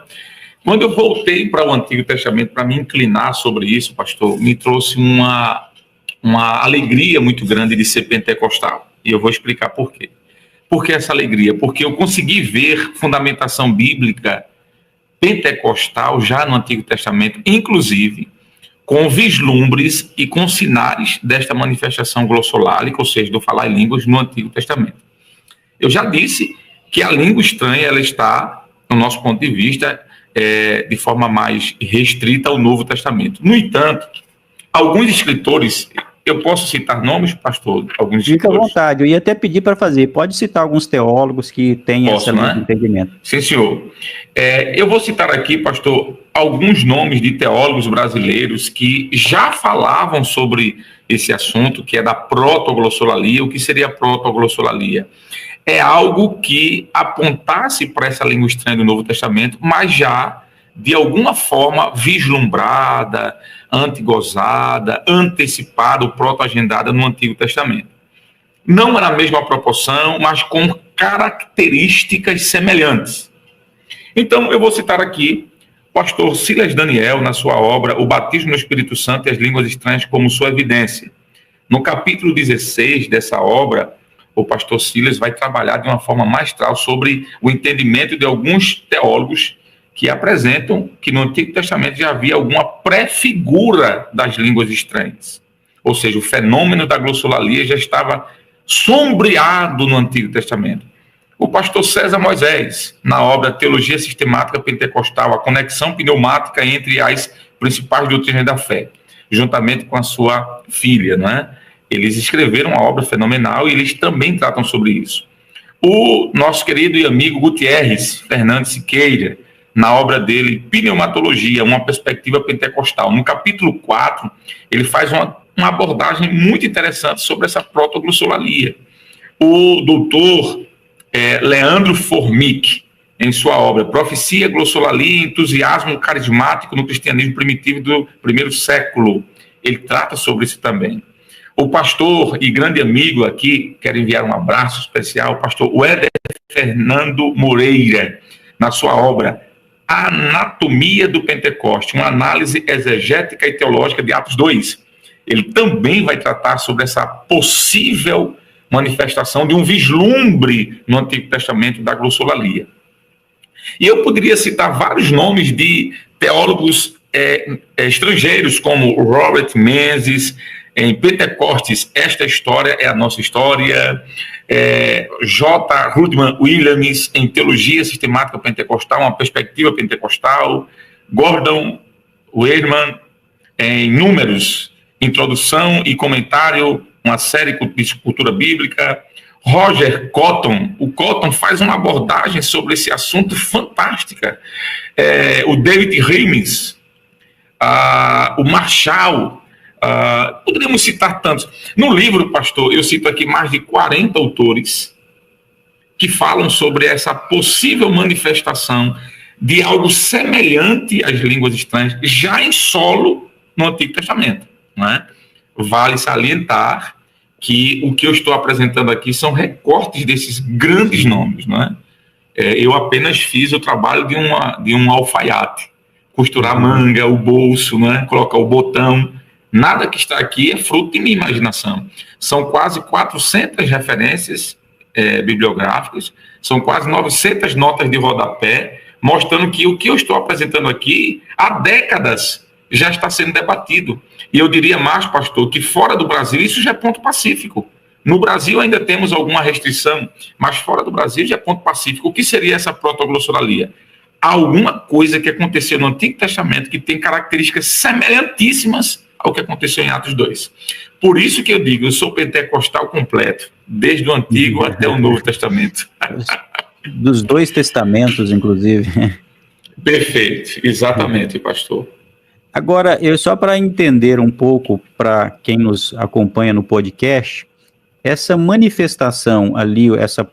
quando eu voltei para o Antigo Testamento para me inclinar sobre isso, pastor, me trouxe uma alegria muito grande de ser pentecostal. E eu vou explicar por quê. Por que essa alegria? Porque eu consegui ver fundamentação bíblica pentecostal já no Antigo Testamento, inclusive com vislumbres e com sinais desta manifestação glossolálica, ou seja, do falar em línguas no Antigo Testamento. Eu já disse que a língua estranha ela está, no nosso ponto de vista, de forma mais restrita ao Novo Testamento. No entanto, alguns escritores, eu posso citar nomes, pastor? Alguns Fica à vontade, eu ia até pedir para fazer. Pode citar alguns teólogos que têm esse entendimento. Sim, senhor. Eu vou citar aqui, pastor, alguns nomes de teólogos brasileiros que já falavam sobre esse assunto, que é da protoglossolalia. O que seria a protoglossolalia? É algo que apontasse para essa língua estranha do Novo Testamento, mas já, de alguma forma, vislumbrada, antigozada, antecipada, ou proto-agendada no Antigo Testamento. Não era a mesma proporção, mas com características semelhantes. Então, eu vou citar aqui o pastor Silas Daniel, na sua obra O Batismo no Espírito Santo e as Línguas Estranhas como Sua Evidência. No capítulo 16 dessa obra, o pastor Silas vai trabalhar de uma forma magistral sobre o entendimento de alguns teólogos que apresentam que no Antigo Testamento já havia alguma pré-figura das línguas estranhas. Ou seja, o fenômeno da glossolalia já estava sombreado no Antigo Testamento. O pastor César Moisés, na obra Teologia Sistemática Pentecostal, a conexão pneumática entre as principais doutrinas da fé, juntamente com a sua filha, né? Eles escreveram uma obra fenomenal e eles também tratam sobre isso. O nosso querido e amigo Gutierrez Fernandes Siqueira, na obra dele, Pneumatologia, uma perspectiva pentecostal. No capítulo 4, ele faz uma abordagem muito interessante sobre essa protoglossolalia. O doutor Leandro Formic, em sua obra Profecia, Glossolalia e Entusiasmo Carismático no Cristianismo Primitivo do primeiro século, ele trata sobre isso também. O pastor e grande amigo aqui, quero enviar um abraço especial, o pastor Weder Fernando Moreira, na sua obra Anatomia do Pentecoste, uma análise exegética e teológica de Atos 2. Ele também vai tratar sobre essa possível manifestação de um vislumbre no Antigo Testamento da glossolalia. E eu poderia citar vários nomes de teólogos estrangeiros, como Robert Menzies, em Pentecostes, esta história é a nossa história, J. Rudman Williams, em Teologia Sistemática Pentecostal, uma perspectiva pentecostal, Gordon Weidman, em Números, Introdução e Comentário, uma série de cultura bíblica, Roger Cotton, o Cotton faz uma abordagem sobre esse assunto fantástica, o David Rimes, o Marshall, poderíamos citar tantos. No livro, pastor, eu cito aqui mais de 40 autores que falam sobre essa possível manifestação de algo semelhante às línguas estranhas, já em solo no Antigo Testamento, não é? Vale salientar que o que eu estou apresentando aqui são recortes desses grandes nomes, não é? Eu apenas fiz o trabalho de um alfaiate, costurar a manga, o bolso, não é? Colocar o botão. Nada que está aqui é fruto de minha imaginação. São quase 400 referências bibliográficas, são quase 900 notas de rodapé, mostrando que o que eu estou apresentando aqui, há décadas, já está sendo debatido. E eu diria mais, pastor, que fora do Brasil isso já é ponto pacífico. No Brasil ainda temos alguma restrição, mas fora do Brasil já é ponto pacífico. O que seria essa protoglossolalia? Alguma coisa que aconteceu no Antigo Testamento que tem características semelhantíssimas ao que aconteceu em Atos 2. Por isso que eu digo, eu sou pentecostal completo, desde o Antigo até o Novo Testamento. Dos dois testamentos, inclusive. Perfeito, exatamente, pastor. Agora, só para entender um pouco, para quem nos acompanha no podcast, essa manifestação ali, essa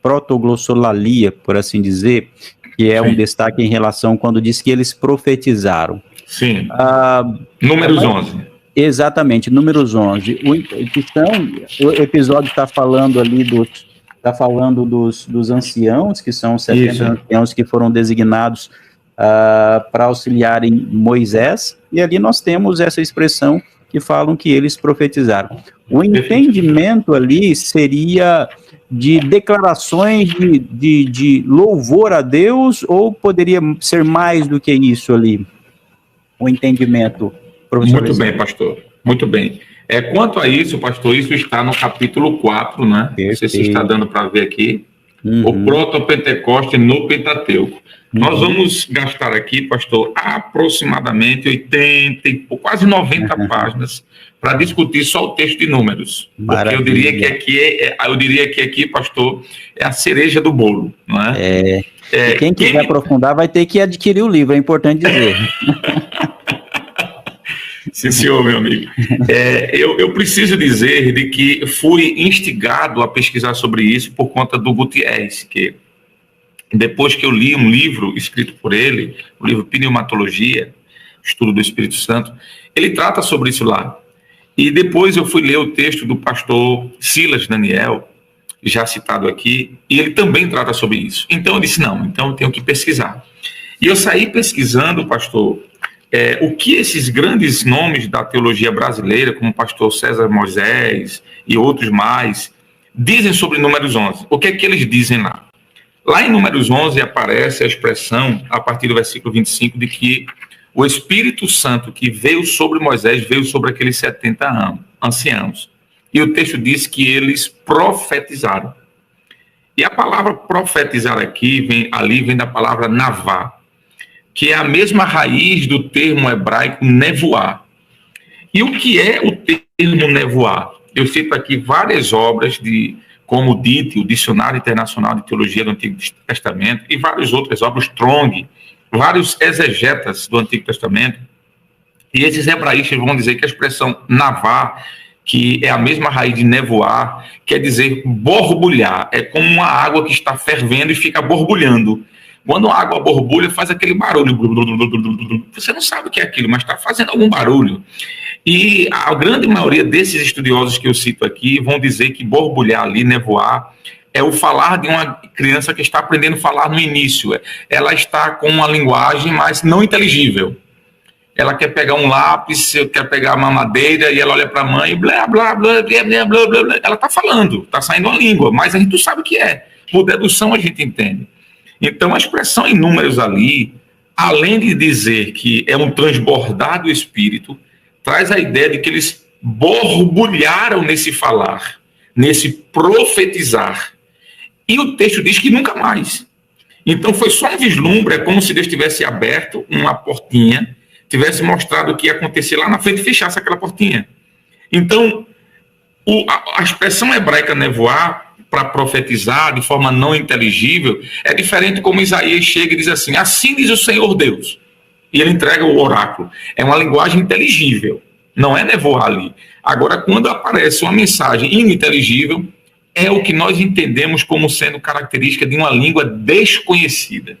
protoglossolalia, por assim dizer, que é um destaque em relação quando diz que eles profetizaram. Sim. Números 11. Exatamente, Números 11. O episódio está falando ali dos anciãos, que são 70 anciãos que foram designados para auxiliarem Moisés, e ali nós temos essa expressão que falam que eles profetizaram. O entendimento ali seria de declarações de louvor a Deus, ou poderia ser mais do que isso ali? O entendimento, professor? Muito bem, pastor. Muito bem. Quanto a isso, pastor, isso está no capítulo 4, né? Perfeito. Não sei se está dando para ver aqui. O proto-Pentecoste no Pentateuco. Nós vamos gastar aqui, pastor, aproximadamente 80, quase 90 páginas para discutir só o texto de Números. Maravilha. Porque eu diria que aqui, pastor, é a cereja do bolo, não é? E quem quiser aprofundar vai ter que adquirir o livro, é importante dizer. Sim, senhor, meu amigo. Eu preciso dizer de que fui instigado a pesquisar sobre isso por conta do Gutierrez, que depois que eu li um livro escrito por ele, o livro Pneumatologia, Estudo do Espírito Santo, ele trata sobre isso lá. E depois eu fui ler o texto do pastor Silas Daniel, já citado aqui, e ele também trata sobre isso. Então eu disse, não, então eu tenho que pesquisar. E eu saí pesquisando, pastor, o que esses grandes nomes da teologia brasileira, como o pastor César Moisés e outros mais, dizem sobre Números 11. O que é que eles dizem lá? Lá em Números 11 aparece a expressão, a partir do versículo 25, de que o Espírito Santo que veio sobre Moisés veio sobre aqueles 70 anciãos. E o texto diz que eles profetizaram. E a palavra profetizar aqui, vem da palavra navá, que é a mesma raiz do termo hebraico nevoar. E o que é o termo nevoar? Eu cito aqui várias obras como o DIT, o Dicionário Internacional de Teologia do Antigo Testamento, e várias outras obras, Strong, vários exegetas do Antigo Testamento, e esses hebraístas vão dizer que a expressão navá, que é a mesma raiz de nevoar, quer dizer borbulhar, é como uma água que está fervendo e fica borbulhando. Quando a água borbulha, faz aquele barulho. Você não sabe o que é aquilo, mas está fazendo algum barulho. E a grande maioria desses estudiosos que eu cito aqui vão dizer que borbulhar ali, nevoar, é o falar de uma criança que está aprendendo a falar no início. Ela está com uma linguagem, mas não inteligível. Ela quer pegar um lápis, quer pegar uma madeira, e ela olha para a mãe e blá, blá, blá, blá, blá, blá, blá, blá. Ela está falando, está saindo uma língua, mas a gente não sabe o que é. Por dedução a gente entende. Então, a expressão em Números ali, além de dizer que é um transbordar do Espírito, traz a ideia de que eles borbulharam nesse falar, nesse profetizar. E o texto diz que nunca mais. Então, foi só um vislumbre, é como se Deus tivesse aberto uma portinha, tivesse mostrado o que ia acontecer lá na frente e fechasse aquela portinha. Então, a expressão hebraica nevoar, para profetizar de forma não inteligível, é diferente como Isaías chega e diz assim, assim diz o Senhor Deus. E ele entrega o oráculo. É uma linguagem inteligível, não é nevoar ali. Agora, quando aparece uma mensagem ininteligível, é o que nós entendemos como sendo característica de uma língua desconhecida.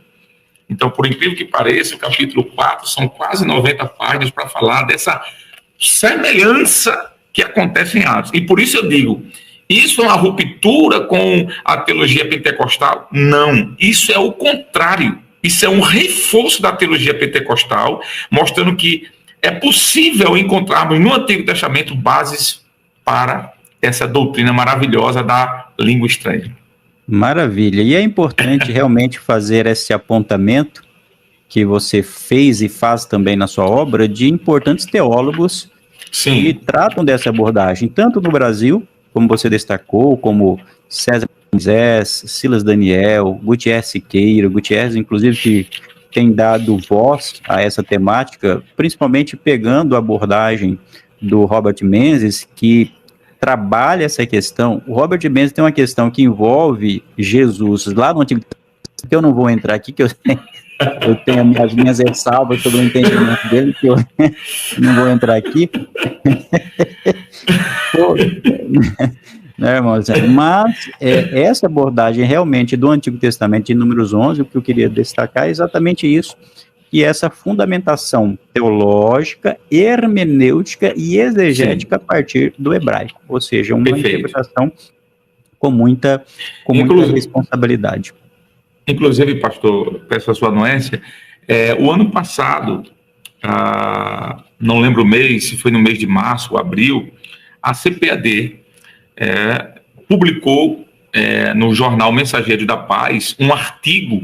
Então, por incrível que pareça, o capítulo 4 são quase 90 páginas para falar dessa semelhança que acontece em Atos. E por isso eu digo, isso é uma ruptura com a teologia pentecostal? Não, isso é o contrário. Isso é um reforço da teologia pentecostal, mostrando que é possível encontrarmos no Antigo Testamento bases para essa doutrina maravilhosa da língua estranha. Maravilha. E é importante realmente fazer esse apontamento que você fez e faz também na sua obra de importantes teólogos que tratam dessa abordagem, tanto no Brasil, como você destacou, como César Moisés, Silas Daniel, Gutierrez Siqueira, Gutierrez, inclusive, que tem dado voz a essa temática, principalmente pegando a abordagem do Robert Menzies, que trabalha essa questão. O Robert Menzies tem uma questão que envolve Jesus lá no Antigo Testamento, que eu não vou entrar aqui, que eu tenho as minhas ressalvas sobre o entendimento dele, que eu não vou entrar aqui. Né, irmãos? Mas essa abordagem realmente do Antigo Testamento, de Números 11, o que eu queria destacar é exatamente isso, que essa fundamentação teológica, hermenêutica e exegética a partir do hebraico, ou seja, uma interpretação com muita responsabilidade. Inclusive, pastor, peço a sua anuência, o ano passado não lembro o mês, se foi no mês de março ou abril, a CPAD publicou no jornal Mensageiro da Paz um artigo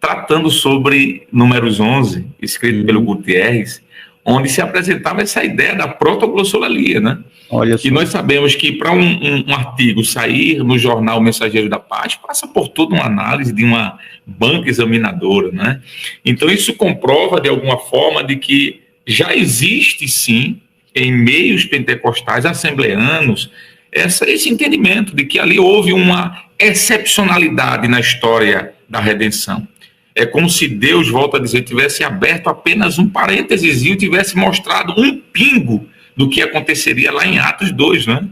tratando sobre Números 11, escrito pelo Gutierrez, onde se apresentava essa ideia da protoglossolalia, né? Olha só. E nós sabemos que para um artigo sair no jornal Mensageiro da Paz, passa por toda uma análise de uma banca examinadora, né? Então isso comprova de alguma forma de que já existe sim, em meios pentecostais, assembleanos, esse entendimento de que ali houve uma excepcionalidade na história da redenção. É como se Deus, volta a dizer, tivesse aberto apenas um parênteses e tivesse mostrado um pingo do que aconteceria lá em Atos 2, né?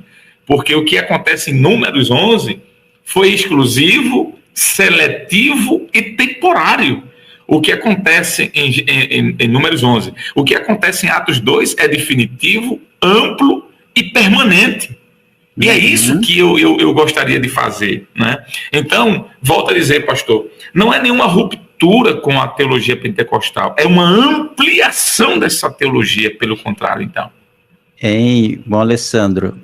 Porque o que acontece em Números 11 foi exclusivo, seletivo e temporário. O que acontece em Números 11. O que acontece em Atos 2 é definitivo, amplo e permanente. E é isso que eu gostaria de fazer, né? Então, volto a dizer, pastor, não é nenhuma ruptura com a teologia pentecostal, é uma ampliação dessa teologia, pelo contrário, então. Bom, Alessandro,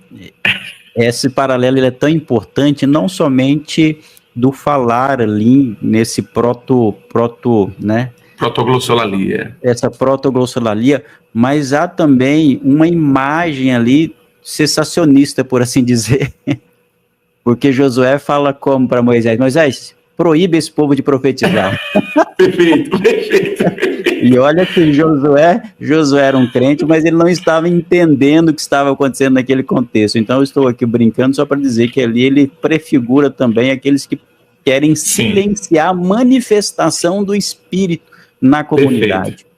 esse paralelo ele é tão importante, não somente do falar ali nesse né? Protoglossolalia. Essa protoglossolalia, mas há também uma imagem ali cessacionista, por assim dizer, porque Josué fala como para Moisés: Moisés, proíbe esse povo de profetizar. Perfeito. E olha que Josué era um crente, mas ele não estava entendendo o que estava acontecendo naquele contexto. Então eu estou aqui brincando só para dizer que ali ele prefigura também aqueles que querem silenciar a manifestação do Espírito na comunidade. Perfeito.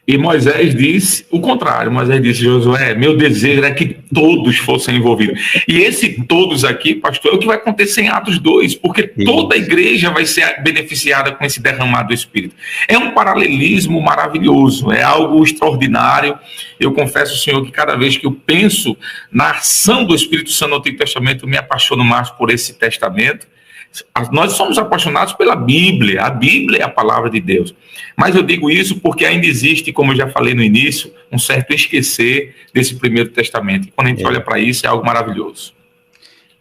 E Moisés disse o contrário. Moisés disse: Josué, meu desejo é que todos fossem envolvidos. E esse todos aqui, pastor, é o que vai acontecer em Atos 2, porque toda a igreja vai ser beneficiada com esse derramado do Espírito. É um paralelismo maravilhoso, é algo extraordinário. Eu confesso, Senhor, que cada vez que eu penso na ação do Espírito Santo no Antigo Testamento, eu me apaixono mais por esse testamento. Nós somos apaixonados pela Bíblia. A Bíblia é a palavra de Deus. Mas eu digo isso porque ainda existe, como eu já falei no início, um certo esquecer desse Primeiro Testamento. E quando a gente olha para isso, é algo maravilhoso.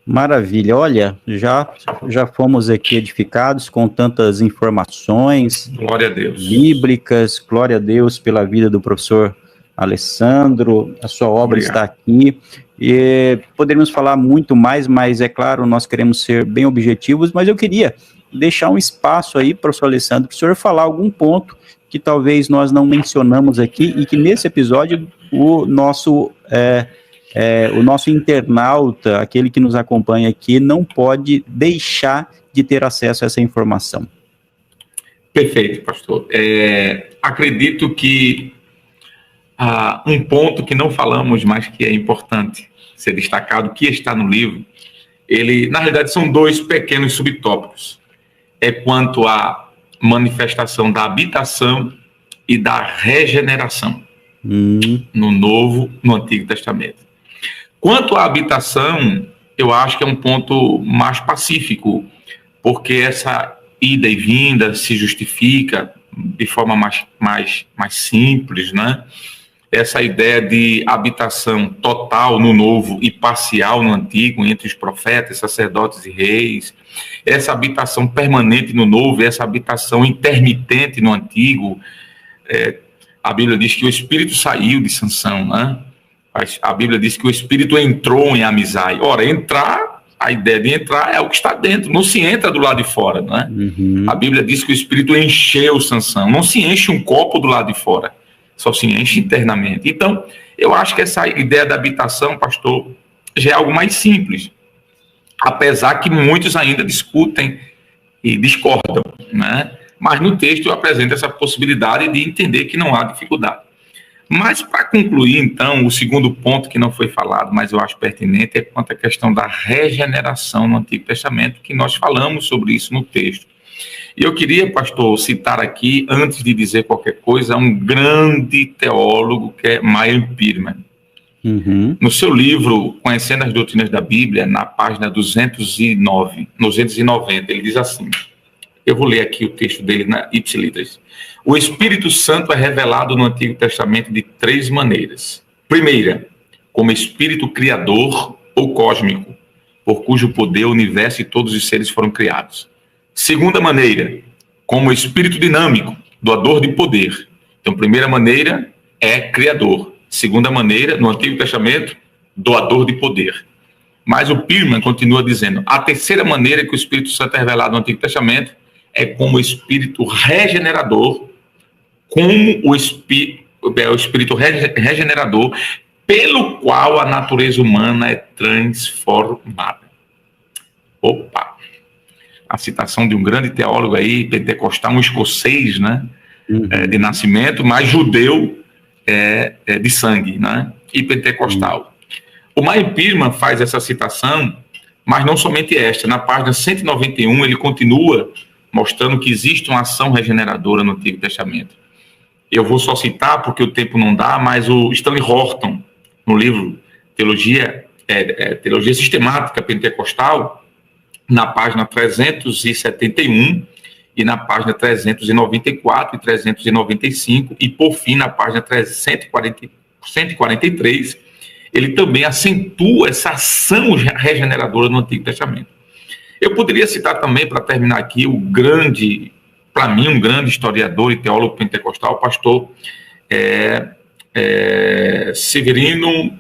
Maravilha. Olha, já fomos aqui edificados com tantas informações. Glória a Deus. Bíblicas. Glória a Deus pela vida do professor Alessandro. A sua obra está aqui. E poderíamos falar muito mais, mas é claro, nós queremos ser bem objetivos, mas eu queria deixar um espaço aí para o senhor Alessandro, para o senhor falar algum ponto que talvez nós não mencionamos aqui e que nesse episódio o nosso internauta, aquele que nos acompanha aqui, não pode deixar de ter acesso a essa informação. Perfeito, pastor. Acredito que um ponto que não falamos, mas que é importante ser destacado, que está no livro, ele, na realidade, são dois pequenos subtópicos. É quanto à manifestação da habitação e da regeneração no Antigo Testamento. Quanto à habitação, eu acho que é um ponto mais pacífico, porque essa ida e vinda se justifica de forma mais simples, né? Essa ideia de habitação total no Novo e parcial no Antigo, entre os profetas, sacerdotes e reis, essa habitação permanente no Novo e essa habitação intermitente no Antigo. A Bíblia diz que o Espírito saiu de Sansão, né? A Bíblia diz que o Espírito entrou em Amizai. Ora, a ideia de entrar é o que está dentro, não se entra do lado de fora, né? A Bíblia diz que o Espírito encheu Sansão, não se enche um copo do lado de fora, só se enche internamente. Então, eu acho que essa ideia da habitação, pastor, já é algo mais simples, apesar que muitos ainda discutem e discordam, né? Mas no texto eu apresento essa possibilidade de entender que não há dificuldade. Mas, para concluir, então, o segundo ponto que não foi falado, mas eu acho pertinente, é quanto à questão da regeneração no Antigo Testamento, que nós falamos sobre isso no texto. E eu queria, pastor, citar aqui, antes de dizer qualquer coisa, um grande teólogo que é Meyer Pearman. No seu livro, Conhecendo as Doutrinas da Bíblia, na página 290, ele diz assim: Eu vou ler aqui o texto dele na Ipsilitras. O Espírito Santo é revelado no Antigo Testamento de 3 maneiras. Primeira, como Espírito Criador ou cósmico, por cujo poder o universo e todos os seres foram criados. Segunda maneira, como Espírito dinâmico, doador de poder. Então, primeira maneira é Criador. Segunda maneira, no Antigo Testamento, doador de poder. Mas o Pirman continua dizendo, a terceira maneira que o Espírito Santo é revelado no Antigo Testamento é como Espírito regenerador, como o Espírito regenerador, pelo qual a natureza humana é transformada. Opa! A citação de um grande teólogo aí, pentecostal, um escocês, né? De nascimento, mas judeu de sangue, né? E pentecostal. O Meyer Pirman faz essa citação, mas não somente esta. Na página 191, ele continua mostrando que existe uma ação regeneradora no Antigo Testamento. Eu vou só citar, porque o tempo não dá, mas o Stanley Horton, no livro Teologia Sistemática Pentecostal, na página 371 e na página 394 e 395, e por fim, na página 143, ele também acentua essa ação regeneradora no Antigo Testamento. Eu poderia citar também, para terminar aqui, para mim, um grande historiador e teólogo pentecostal, o pastor Severino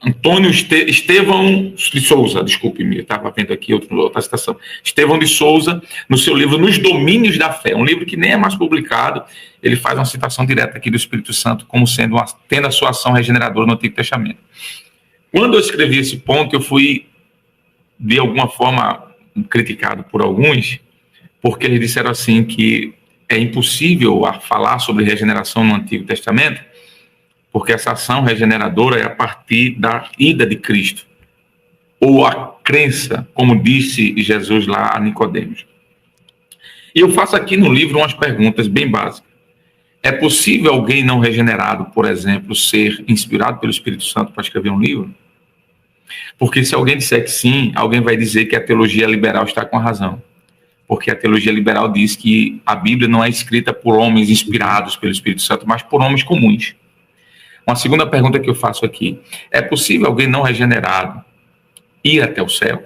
Antônio Estevão de Souza, desculpe-me, estava vendo aqui outra citação. Estevão de Souza, no seu livro Nos Domínios da Fé, um livro que nem é mais publicado, ele faz uma citação direta aqui do Espírito Santo como tendo a sua ação regeneradora no Antigo Testamento. Quando eu escrevi esse ponto, eu fui, de alguma forma, criticado por alguns, porque eles disseram assim que é impossível falar sobre regeneração no Antigo Testamento, porque essa ação regeneradora é a partir da ida de Cristo, ou a crença, como disse Jesus lá a Nicodemos. E eu faço aqui no livro umas perguntas bem básicas. É possível alguém não regenerado, por exemplo, ser inspirado pelo Espírito Santo para escrever um livro? Porque se alguém disser que sim, alguém vai dizer que a teologia liberal está com a razão. Porque a teologia liberal diz que a Bíblia não é escrita por homens inspirados pelo Espírito Santo, mas por homens comuns. Uma segunda pergunta que eu faço aqui. É possível alguém não regenerado ir até o céu?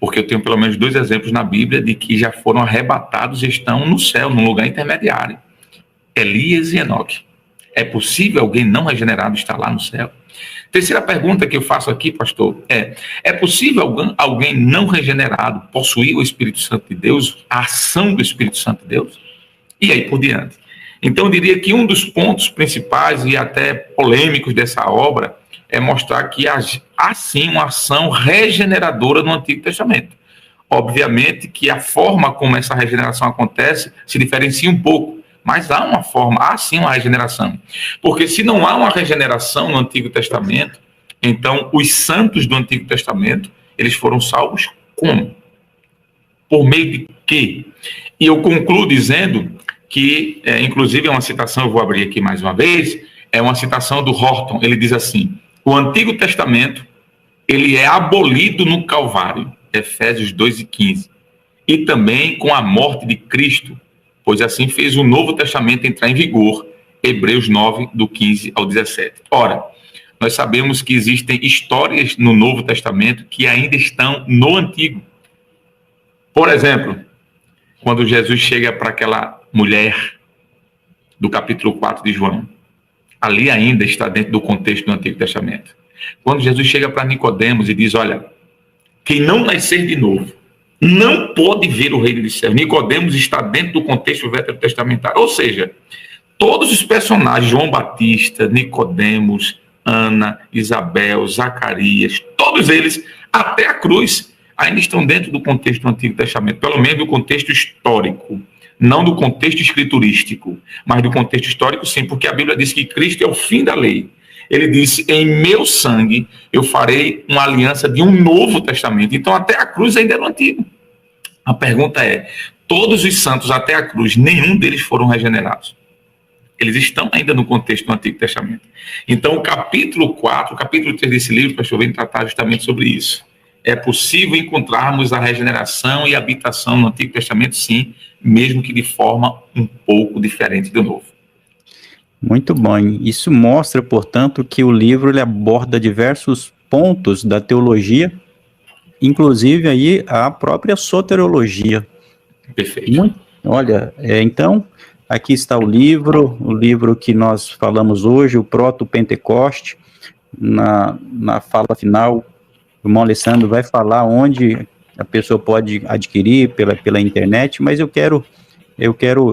Porque eu tenho pelo menos 2 exemplos na Bíblia de que já foram arrebatados e estão no céu, num lugar intermediário. Elias e Enoque. É possível alguém não regenerado estar lá no céu? Terceira pergunta que eu faço aqui, pastor, é possível alguém não regenerado possuir o Espírito Santo de Deus, a ação do Espírito Santo de Deus? E aí por diante. Então eu diria que um dos pontos principais e até polêmicos dessa obra é mostrar que há sim uma ação regeneradora no Antigo Testamento. Obviamente que a forma como essa regeneração acontece se diferencia um pouco, mas há sim uma regeneração. Porque se não há uma regeneração no Antigo Testamento, então os santos do Antigo Testamento, eles foram salvos como? Por meio de quê? E eu concluo dizendo que, inclusive é uma citação, eu vou abrir aqui mais uma vez, é uma citação do Horton, ele diz assim, o Antigo Testamento, ele é abolido no Calvário, Efésios 2:15, e também com a morte de Cristo, pois assim fez o Novo Testamento entrar em vigor, Hebreus 9, do 15 ao 17. Ora, nós sabemos que existem histórias no Novo Testamento que ainda estão no Antigo. Por exemplo, quando Jesus chega para aquela mulher do capítulo 4 de João, ali ainda está dentro do contexto do Antigo Testamento. Quando Jesus chega para Nicodemos e diz, olha, quem não nascer de novo, não pode ver o reino dos céus. Nicodemos está dentro do contexto veterotestamentário. Ou seja, todos os personagens, João Batista, Nicodemos, Ana, Isabel, Zacarias, todos eles, até a cruz, ainda estão dentro do contexto do Antigo Testamento, pelo menos do contexto histórico, não do contexto escriturístico, mas do contexto histórico, sim, porque a Bíblia diz que Cristo é o fim da lei. Ele disse, em meu sangue eu farei uma aliança de um novo testamento. Então até a cruz ainda é no Antigo. A pergunta é, todos os santos até a cruz, nenhum deles foram regenerados. Eles estão ainda no contexto do Antigo Testamento. Então o capítulo 4, o capítulo 3 desse livro, pastor, vem tratar justamente sobre isso. é possível encontrarmos a regeneração e a habitação no Antigo Testamento, sim, mesmo que de forma um pouco diferente do Novo. Muito bom. Isso mostra, portanto, que o livro ele aborda diversos pontos da teologia, inclusive aí a própria soteriologia. Perfeito. Olha, então, aqui está o livro que nós falamos hoje, o Proto-Pentecoste. Na fala final, o irmão Alessandro vai falar onde a pessoa pode adquirir pela internet, mas eu quero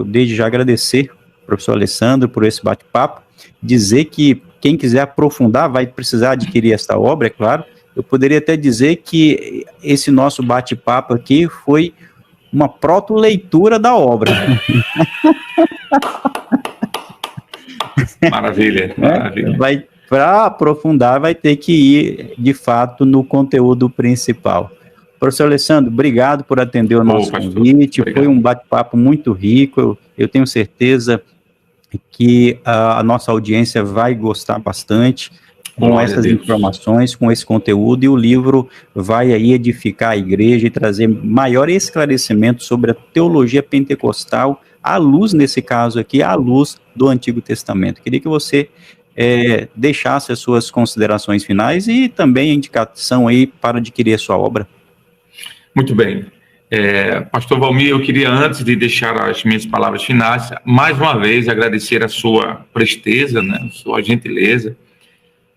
desde já agradecer ao professor Alessandro por esse bate-papo, dizer que quem quiser aprofundar vai precisar adquirir esta obra, é claro. Eu poderia até dizer que esse nosso bate-papo aqui foi uma proto-leitura da obra. Maravilha. Para aprofundar, vai ter que ir, de fato, no conteúdo principal. Professor Alessandro, obrigado por atender o nosso convite. Obrigado. Foi um bate-papo muito rico. Eu tenho certeza que a nossa audiência vai gostar bastante com essas informações, com esse conteúdo, e o livro vai aí edificar a igreja e trazer maior esclarecimento sobre a teologia pentecostal, à luz, nesse caso aqui, à luz do Antigo Testamento. Queria que você deixasse as suas considerações finais e também a indicação aí para adquirir a sua obra. Muito bem. Pastor Valmir, eu queria, antes de deixar as minhas palavras finais, mais uma vez agradecer a sua presteza, né, a sua gentileza.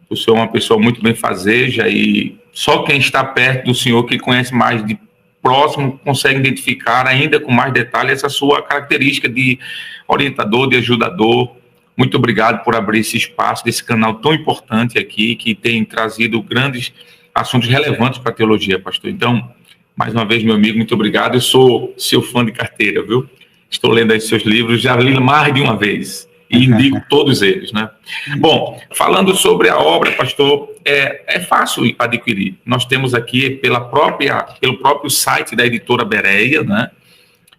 O senhor é uma pessoa muito benfazeja e só quem está perto do senhor, que conhece mais de próximo, consegue identificar ainda com mais detalhe essa sua característica de orientador, de ajudador. Muito obrigado por abrir esse espaço desse canal tão importante aqui, que tem trazido grandes assuntos relevantes para a teologia, pastor. Então, mais uma vez, meu amigo, muito obrigado. Eu sou seu fã de carteira, viu? Estou lendo aí seus livros, já li mais de uma vez. E indico todos eles, né? Bom, falando sobre a obra, pastor, é fácil adquirir. Nós temos aqui pelo próprio site da editora Bereia, né?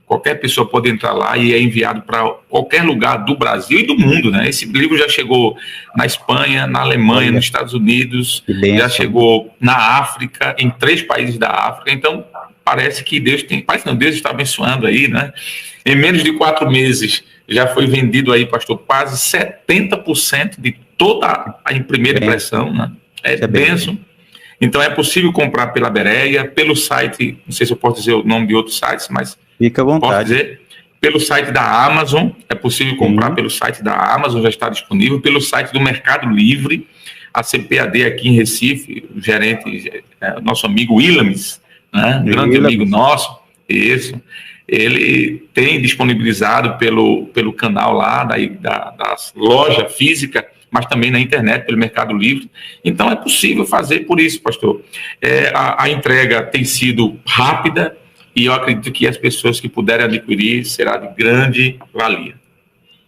Qualquer pessoa pode entrar lá e é enviado para qualquer lugar do Brasil e do mundo, né? Esse livro já chegou na Espanha, na Alemanha, nos Estados Unidos, já chegou na África, em 3 países da África. Então, parece que Deus está abençoando aí, né? Em menos de 4 meses, já foi vendido aí, pastor, quase 70% de toda a primeira impressão, né? É bênção. Então, é possível comprar pela Bereia, pelo site, não sei se eu posso dizer o nome de outros sites, mas fica à vontade. Posso dizer, pelo site da Amazon, é possível comprar pelo site da Amazon, já está disponível, pelo site do Mercado Livre, a CPAD aqui em Recife, o gerente, nosso amigo Willames, né? Grande amigo nosso, isso. Ele tem disponibilizado pelo canal lá da loja física, mas também na internet, pelo Mercado Livre. Então, é possível fazer por isso, pastor. A entrega tem sido rápida e eu acredito que as pessoas que puderem adquirir será de grande valia.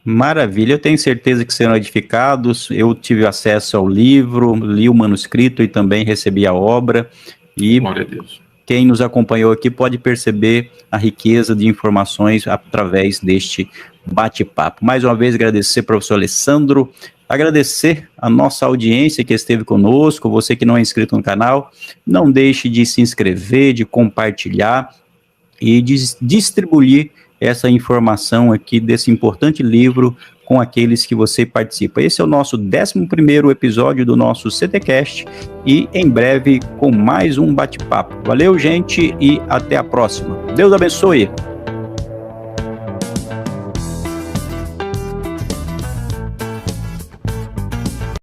Maravilha, eu tenho certeza que serão edificados. Eu tive acesso ao livro, li o manuscrito e também recebi a obra. E glória a Deus. Quem nos acompanhou aqui pode perceber a riqueza de informações através deste bate-papo. Mais uma vez, agradecer ao professor Alessandro, agradecer a nossa audiência que esteve conosco, você que não é inscrito no canal, não deixe de se inscrever, de compartilhar e de distribuir essa informação aqui desse importante livro com aqueles que você participa. Esse é o nosso 11º episódio do nosso CTcast e em breve com mais um bate-papo. Valeu, gente, e até a próxima. Deus abençoe!